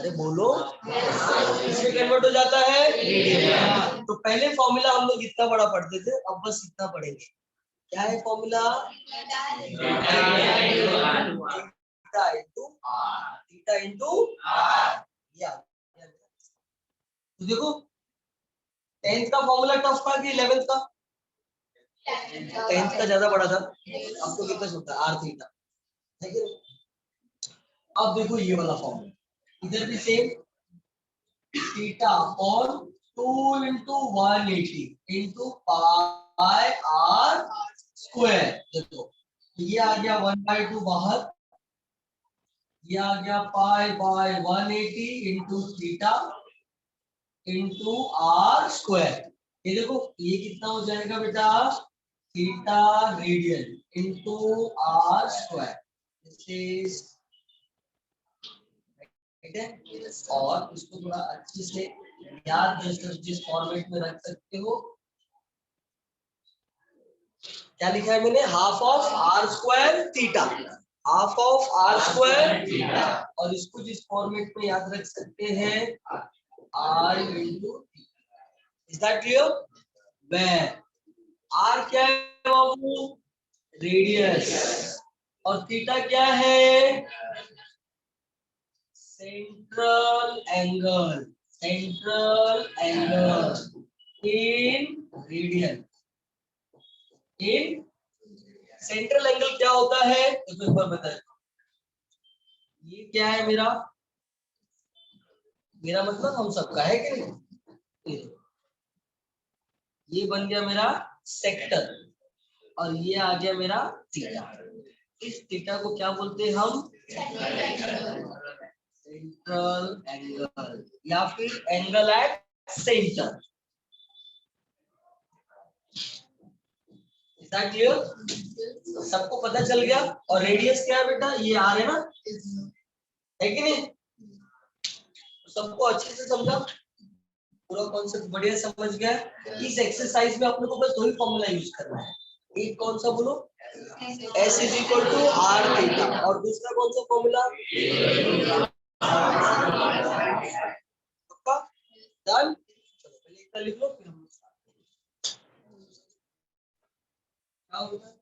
अरे बोलो, किसमें कन्वर्ट हो जाता है? रेडियन में। तो पहले फॉर्मूला हम लोग इतना बड़ा पढ़ते थे, अब बस इतना पढ़ेंगे। क्या है formula? Theta into R, theta into R. तो देखो, 10th का फॉर्मूला टफ था कि 11th का? 10th का ज्यादा बड़ा था। आपको कितना छोटा? आर थीटा, है कि नहीं? अब देखो ये वाला फॉर्मूला, इधर भी same, theta upon 2 into 180 into pi R square. देखो, ये आ गया 1/2 बाहर, ये आ गया pi by 180 into theta into R square. ये देखो, ये कितना हो जाएगा बेटा? Theta radian into R square. ठीक है, और इसको थोड़ा अच्छे से याद जिस फॉर्मेट में रख सकते हो। क्या लिखा है मैंने? Half of R square theta, half of R square theta. और इसको जिस फॉर्मेट में याद रख सकते हैं, R into theta. Is that clear? Where R क्या है बाबू? रेडियस। और थीटा क्या है? Central angle, central angle in radian. इन सेंट्रल एंगल क्या होता है तो एक बार बताए। ये क्या है मेरा? मेरा मतलब हम सबका है कि नहीं? ये बन गया मेरा सेक्टर और ये आ गया मेरा थीटा। इस थीटा को क्या बोलते हैं हम? सेंट्रल एंगल या फिर एंगल एट सेंटर। क्लियर? सबको पता चल गया। और रेडियस क्या है बेटा? ये आर है ना, है कि नहीं? सबको अच्छे से समझा? पूरा कॉन्सेप्ट बढ़िया समझ गया? इस एक्सरसाइज में अपने को बस 2 ही फॉर्मूला यूज करना है। एक कौन सा बोलो? S is equal to R theta. और दूसरा कौन सा फॉर्मूला? डन। चलो पहले इतना लिख लो, फिर हम क्या होगा?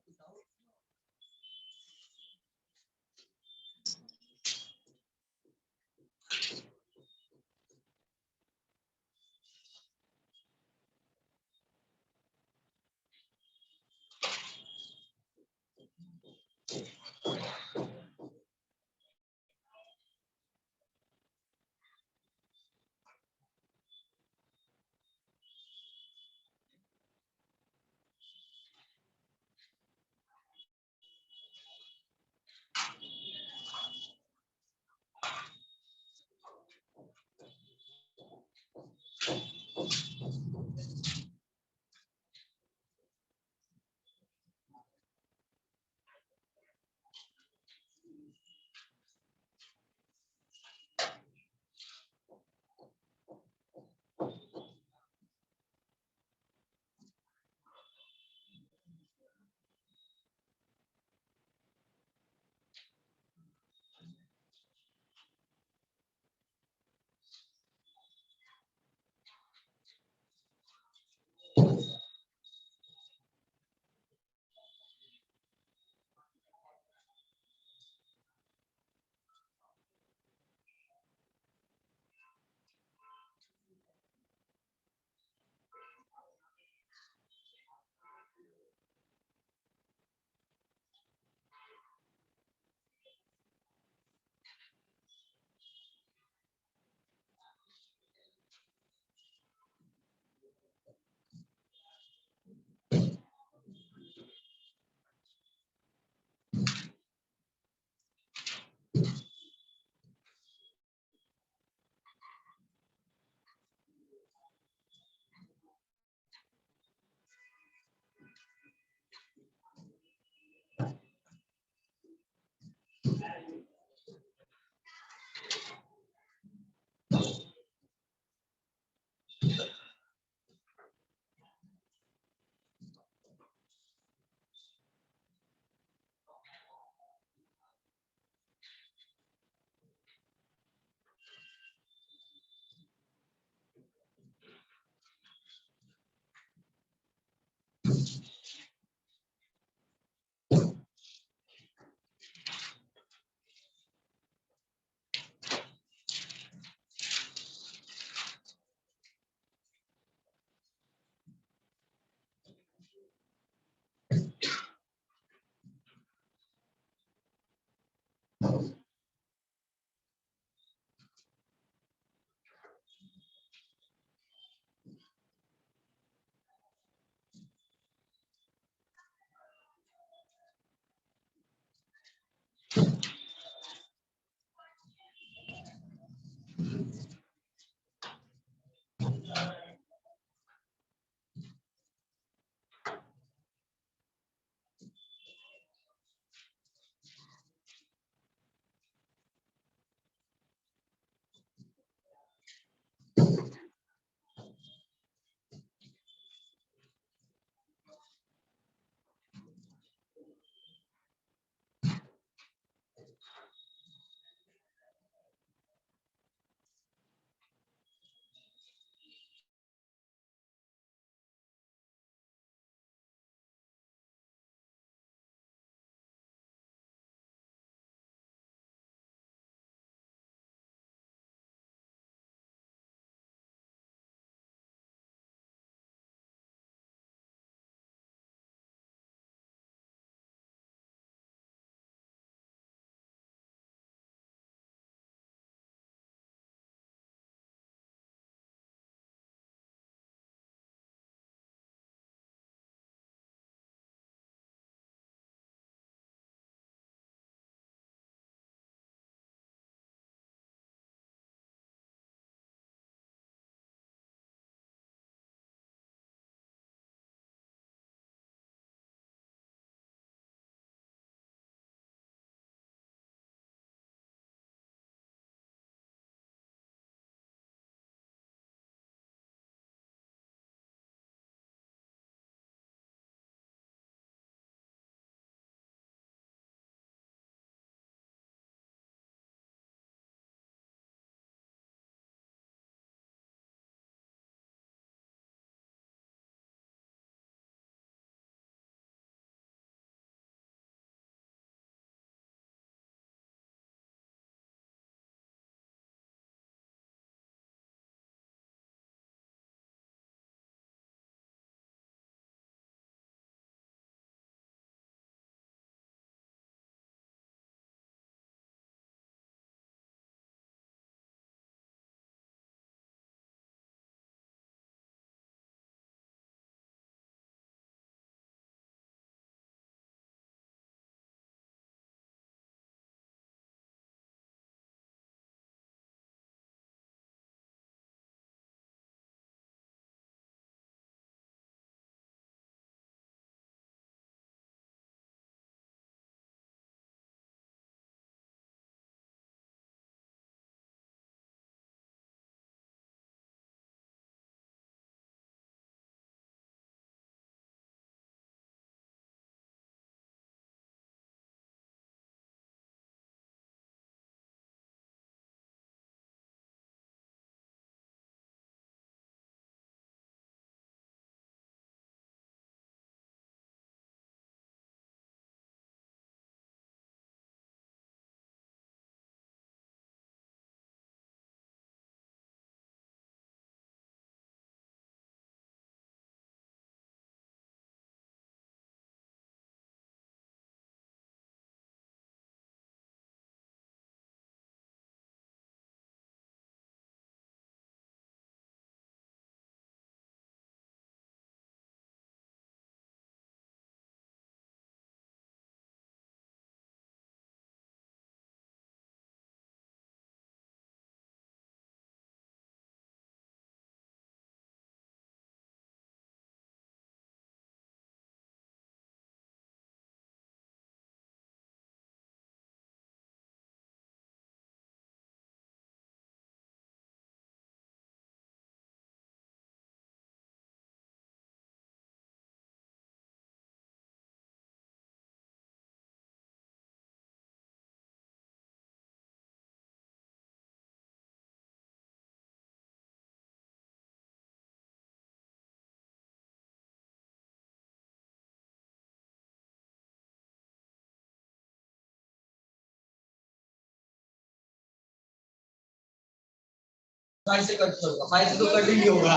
5 से कट करूंगा, 5 से तो कट ही नहीं होगा।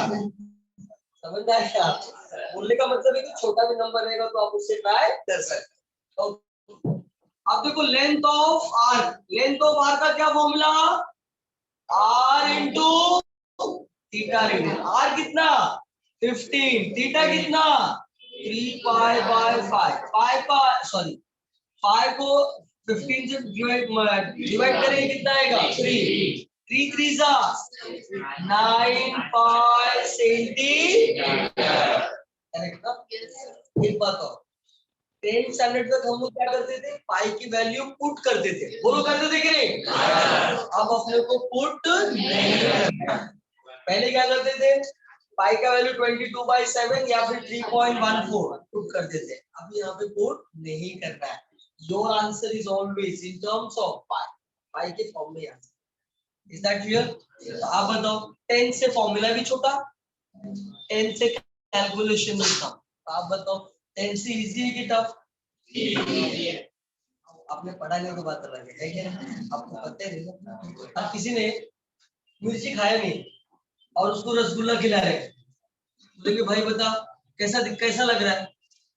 समझ में आया क्या? बोलने का मतलब है कि छोटा भी नंबर रहेगा तो आप उससे ट्राई कर सकते हो। अब देखो length of arc, length of arc का क्या formula? R into theta radian. R कितना? 15, थीटा कितना? 3 पाई बाय 5। पाई का सॉरी, पाई को 15 से डिवाइड करेंगे कितना आएगा? 3। 3 3 जा 9 पाई सेंटीमीटर। करेक्ट ना? एक बात और, 10 स्टैंडर्ड तक हम लोग क्या करते थे? पाई की वैल्यू पुट करते थे। बोलो करते थे कि नहीं? अब अपने को पुट नहीं करना। पहले क्या करते थे? पाई का वैल्यू 22/7 या फिर 3.14 पुट करते थे। अब यहाँ पे पुट नहीं करना है। Your answer is always in terms of pi, pi के फॉर्म में आंसर। Is that clear? तो आप बताओ, 10 से फॉर्मूला भी छोटा, 10 से कैलकुलेशन भी कम। तो आप बताओ 10 से इजी है कि टफ? आपने पढ़ा नहीं तो बात अलग है क्या? आपको पता है नहीं। अब किसी ने मिर्ची खाया नहीं और उसको रसगुल्ला खिला रहे, बोले भाई बता कैसा लग रहा है?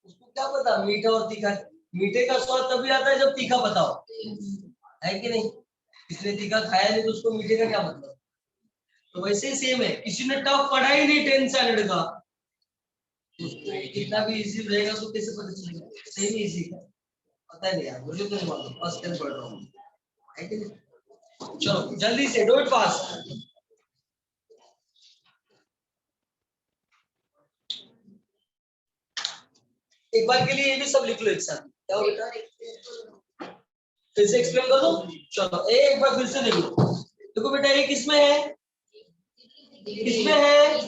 उसको क्या पता मीठा और तीखा? मीठे का स्वाद तभी आता है जब तीखा पता हो, है कि नहीं? इसने तीखा खाया नहीं तो उसको मीठे का क्या मतलब? तो वैसे ही सेम है, किसी ने टफ पढ़ा ही नहीं 10 स्टैंडर्ड का, कितना भी इजी रहेगा तो कैसे पता चलेगा सही में इजी है? पता नहीं यार, मुझे तो नहीं मालूम, फर्स्ट टाइम पढ़ रहा हूँ, है कि नहीं? चलो जल्दी से डू इट फास्ट। एक बार के लिए ये भी सब लिख लो एक साथ। क्या हो बेटा? फिर से एक्सप्लेन कर दो। चलो एक बार फिर से देखो। देखो बेटा ये किसमें है? किसमें है?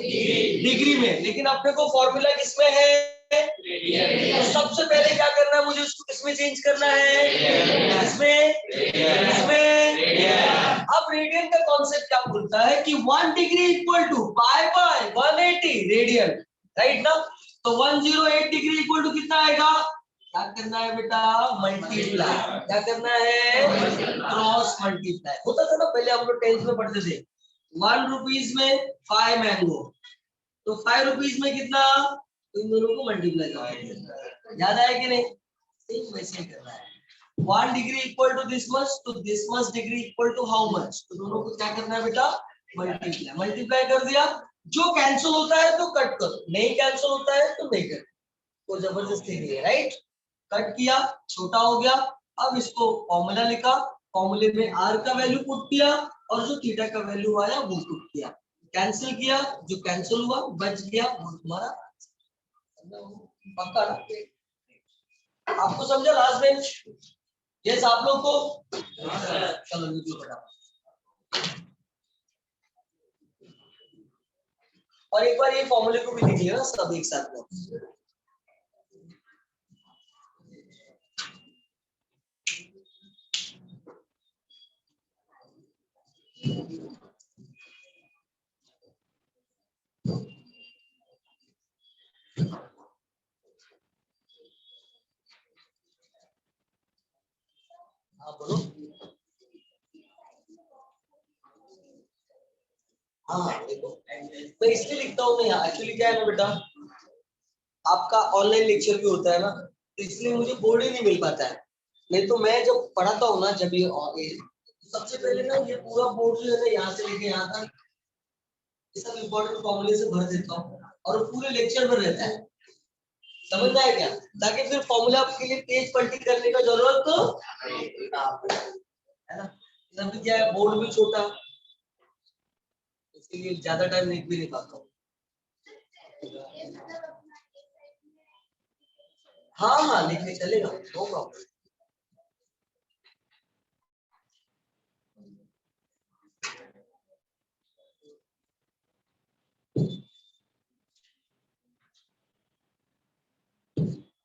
डिग्री में। लेकिन अपने को फॉर्मूला किसमें है? तो सबसे पहले क्या करना है मुझे? उसको किसमें चेंज करना है? किसमें? किसमें? अब रेडियन का कॉन्सेप्ट क्या बोलता है कि 1 degree equal to pi by 180 radian, right ना? तो 108 डिग्री इक्वल टू कितना आएगा? क्या करना है बेटा? मल्टीप्लाई। क्या करना है? Cross multiply. होता था ना पहले, हम लोग 10th में पढ़ते थे। 1 रुपीज में 5 मैंगो, तो 5 रुपीज में कितना? तो इन दोनों को मल्टीप्लाई करना। याद आया कि नहीं? सेम वैसे ही करना है। 1 degree equal to this much, तो this much degree equal to how much? तो दोनों को क्या करना है बेटा? मल्टीप्लाई। मल्टीप्लाई कर दिया, जो कैंसिल होता है तो कट करो, नहीं कैंसिल होता है तो नहीं करो, कोई जबरदस्ती नहीं है, राइट? कट किया, छोटा हो गया। अब इसको फॉर्मूला लिखा, फॉर्मूले में आर का वैल्यू पुट किया और जो थीटा का वैल्यू आया वो पुट किया, कैंसिल किया, जो कैंसिल हुआ बच गया वो तुम्हारा। पक्का ना? आपको समझा लास्ट बेंच? यस आप लोग को? चलो नीचे फटाफट। और एक बार ये फॉर्मूले को भी लिख लिया ना सब एक साथ में। हाँ बोलो। हाँ देखो, मैं इसलिए लिखता हूँ मैं, एक्चुअली क्या है ना बेटा, आपका ऑनलाइन लेक्चर भी होता है ना, तो इसलिए मुझे बोर्ड ही नहीं मिल पाता है। नहीं तो मैं जब पढ़ाता हूँ ना, जब ये सबसे पहले ना ये पूरा बोर्ड जो है ना यहाँ से लेके यहाँ तक ये सब इम्पोर्टेंट फॉर्मूले से भर देता हूँ और वो पूरे लेक्चर में रहता है। समझ में आया क्या? ताकि फिर फॉर्मूला के लिए पेज पलटी करने का जरूरत तो ना पड़े, है ना? सब क्या है, बोर्ड भी छोटा, इसलिए ज्यादा टाइम लिख भी नहीं पाता हूँ। हाँ हाँ लिखने चलेगा, नो प्रॉब्लम।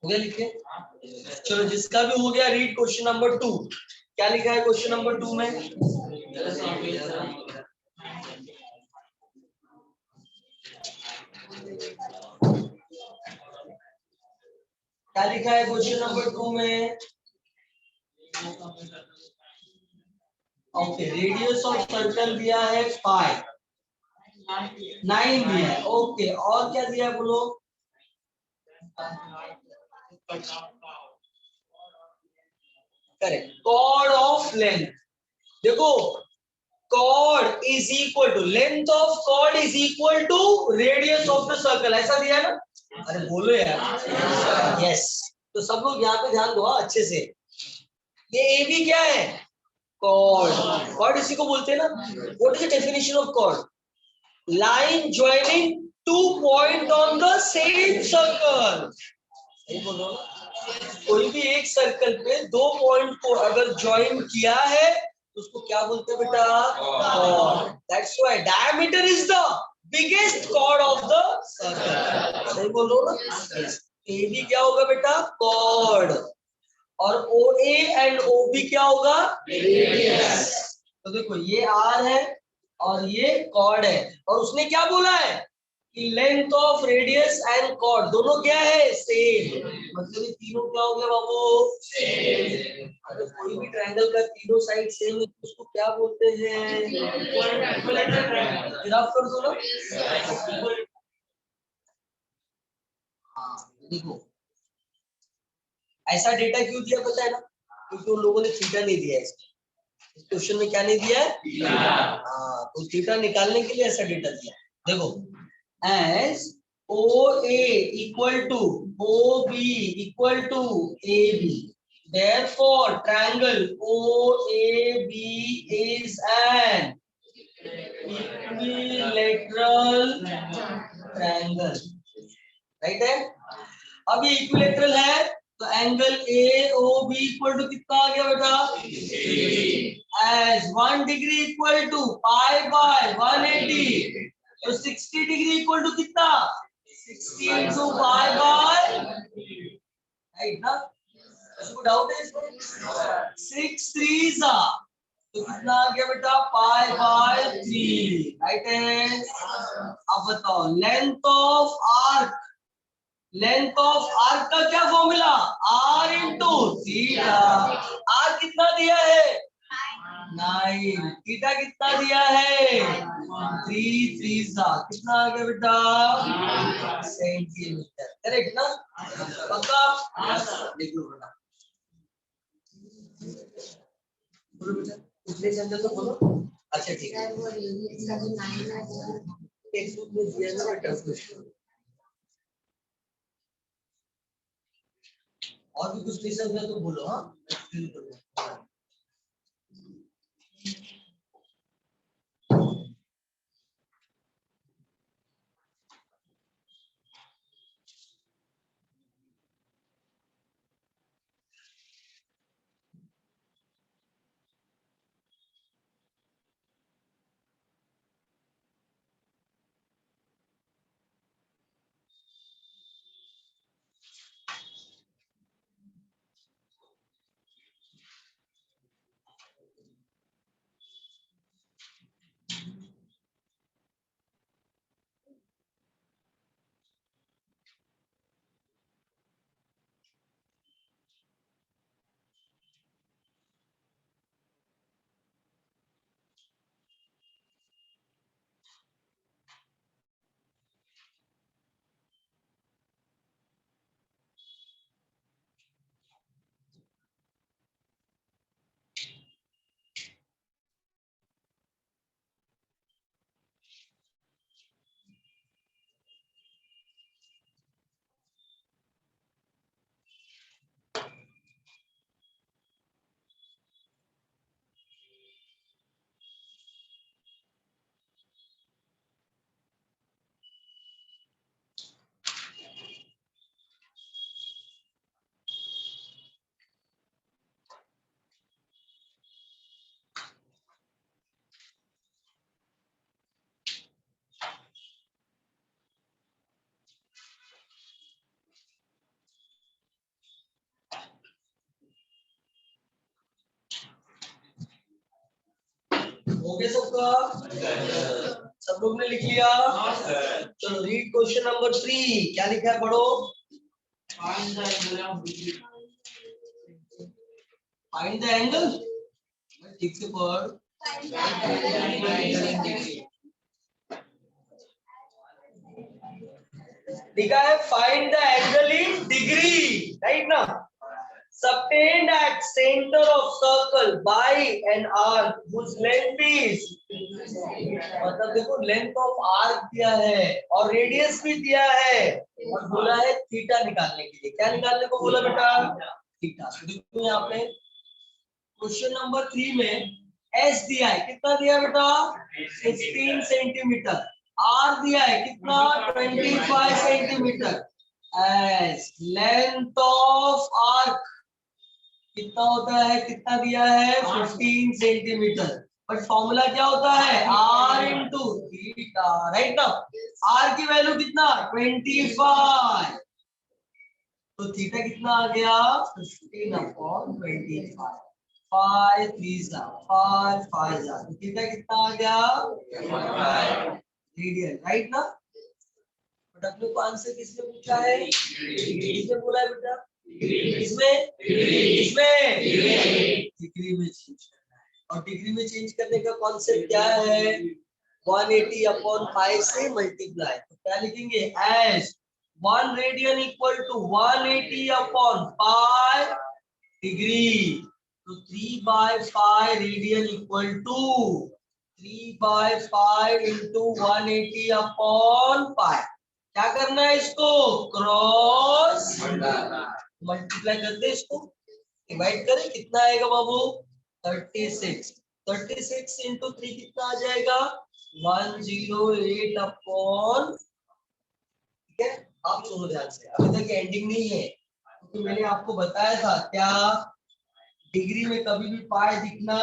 हो गया लिखे? चलो जिसका भी हो गया, रीड क्वेश्चन नंबर 2। क्या लिखा है क्वेश्चन नंबर 2 में? क्या लिखा है क्वेश्चन नंबर 2 में? ओके, रेडियस ऑफ सर्कल दिया है पाई, 9 दिया है। ओके, और क्या दिया है बोलो? Correct, chord of length. देखो, chord is equal to length of chord is equal to radius of the circle, ऐसा दिया ना? अरे बोलो यार। यस, तो सब लोग यहाँ पे ध्यान दो अच्छे से। ये ए बी क्या है? कॉर्ड। कॉर्ड इसी को बोलते हैं ना। What is the definition of chord? Line joining two point on the same circle. सही बोल रहा हूँ? कोई भी एक सर्कल पे दो पॉइंट को अगर ज्वाइन किया है तो उसको क्या बोलते हैं बेटा? Chord. That's why diameter is the biggest chord of the circle. सही बोल रहा हूँ ना? ए बी क्या होगा बेटा? कॉर्ड। और ओ ए एंड ओ बी क्या होगा? रेडियस। तो देखो, ये आर है और ये कॉर्ड है, और उसने क्या बोला है कि length of radius and chord दोनों क्या है? सेम। मतलब ये तीनों क्या हो गया बाबू? सेम। अगर कोई भी ट्रायंगल का तीनों साइड सेम है तो उसको क्या बोलते हैं? ग्राफ कर दो ना। हाँ, देखो ऐसा डेटा क्यों दिया पता है ना? क्योंकि उन लोगों ने थीटा नहीं दिया है इसमें। इस क्वेश्चन में क्या नहीं दिया है? हाँ, तो थीटा निकालने के लिए ऐसा डेटा दिया। देखो, as OA equal to OB equal to AB, therefore triangle OAB is an equilateral triangle, right है? अब ये इक्विलेटरल है तो एंगल AOB इक्वल टू कितना आ गया बेटा? as 1 degree equal to pi by 180, तो 60 डिग्री इक्वल टू कितना? 60 into पाई बाय, राइट ना? इसको डाउट है इसमें? 6 3 तो कितना आ गया बेटा? पाई बाय 3, राइट है? अब बताओ, length of arc, length of arc का क्या formula? R into theta. R कितना दिया है? 9। थीटा कितना दिया है? 3 3 कितना आ गया बेटा? सेंटीमीटर। करेक्ट ना? पक्का? लिख लो बेटा। बोलो बेटा, पिछले सेंटेंस तो बोलो। अच्छा ठीक है। एक सूत्र में दिया है बेटा क्वेश्चन। और भी कुछ क्वेश्चन है तो बोलो। हाँ, हो गया सबका? सब लोग ने लिख लिया? चलो रीड क्वेश्चन नंबर 3। क्या लिखा है पढ़ो? Find the angle. ठीक से पढ़। लिखा है find the angle in degree, right ना। Subtend at center of circle by an arc whose length is, मतलब देखो लेंथ ऑफ आर्क दिया है और रेडियस भी दिया है और बोला है थीटा निकालने के लिए। क्या निकालने को बोला बेटा? थीटा। देखो यहाँ पे क्वेश्चन नंबर 3 में एस दिया है, कितना दिया है बेटा? 16 सेंटीमीटर। आर दिया है कितना? 25 centimetre. S length of arc कितना होता है? कितना दिया है? 15 सेंटीमीटर। बट फॉर्मूला क्या होता है? आर इंटू थीटा, राइट ना। आर की वैल्यू कितना? 25। तो थीटा कितना आ गया? 15/25। 5 3 5 5 थीटा कितना आ गया? रेडियन, राइट ना। बट अपने को आंसर किसने पूछा है? किसने बोला है बेटा? इसमें डिग्री में चेंज करना है। और डिग्री में चेंज करने का कॉन्सेप्ट क्या है? 180/5 से मल्टीप्लाई। तो क्या लिखेंगे? As 1 radian equal to 180/5 degree. तो 3/5 रेडियन इक्वल टू 3/5 इंटू 180/5। क्या करना है? इसको क्रॉस मल्टीप्लाई करते हैं, इसको डिवाइड करें, कितना आएगा बाबू? 36। 36 इंटू 3 कितना आ जाएगा? 108/। ठीक है, आप सुनो ध्यान से, अभी तक एंडिंग नहीं है क्योंकि मैंने आपको बताया था क्या डिग्री में कभी भी पाई दिखना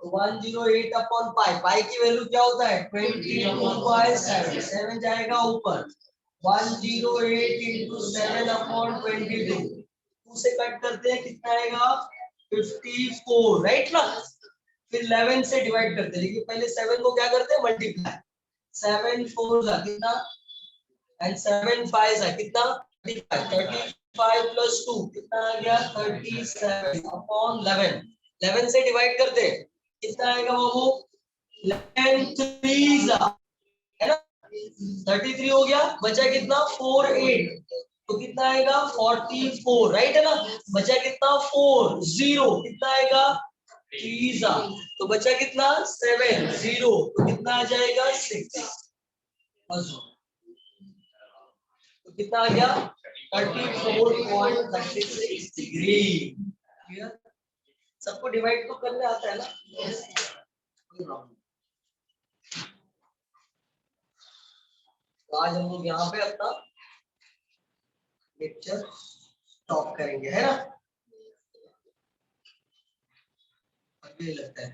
108/पाई। पाई की वैल्यू क्या होता है? 20/7। 7 जाएगा ऊपर। 108 इंटू 7/22। 2 से कट करते हैं, कितना आएगा? 54, राइट ना। फिर 11 से डिवाइड करते हैं, लेकिन पहले 7 को क्या करते हैं? मल्टीप्लाई। 7 4 का कितना एंड 7 5 का कितना? 35 प्लस 2 कितना आ गया? 37/11। 11 से डिवाइड करते हैं, कितना आएगा बाबू? 11 3 है ना। 33 हो गया। बचा कितना? 4 8। तो कितना आएगा? 44, राइट है ना। बचा कितना? 4 0। कितना आएगा? 3। तो बचा कितना? 7 0। तो कितना आ जाएगा? 6। तो कितना आ गया? 34.36 डिग्री। सबको डिवाइड तो करने आता है ना। तो आज हम लोग यहाँ पे अपना लेक्चर स्टॉप करेंगे, है ना। अभी लगता है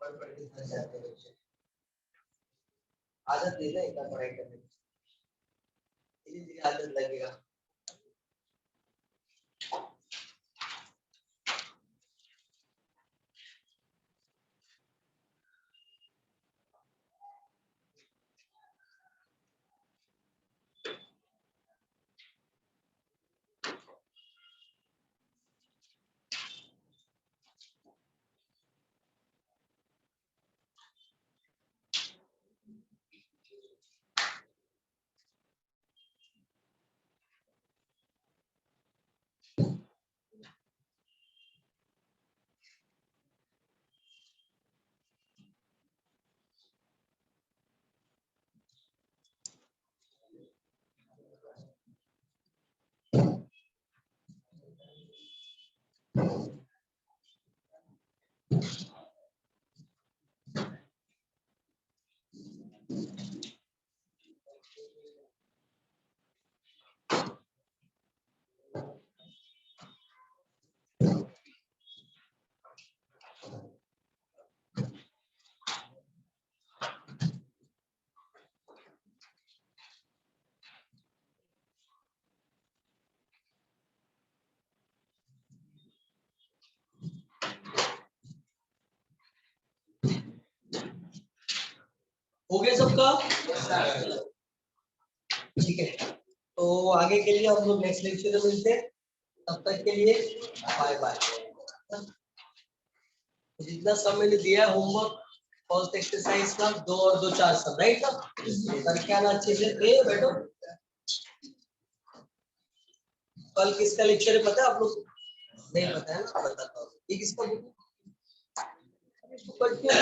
पढ़ पढ़ के थक जाते हैं बच्चे। आदत नहीं ना इतना पढ़ाई करने की, धीरे धीरे आदत लगेगा। हो गया सबका? ठीक है, तो आगे के लिए हम लोग नेक्स्ट लेक्चर में मिलते हैं। तब तक के लिए बाय बाय। जितना समय मैंने दिया होमवर्क फर्स्ट एक्सरसाइज का 2 और 2 4 सब राइट ना, पर क्या ना अच्छे से ए बैठो। कल किसका लेक्चर है पता है आप लोग? नहीं पता है ना, बताता हूँ। ये किसका बुक है?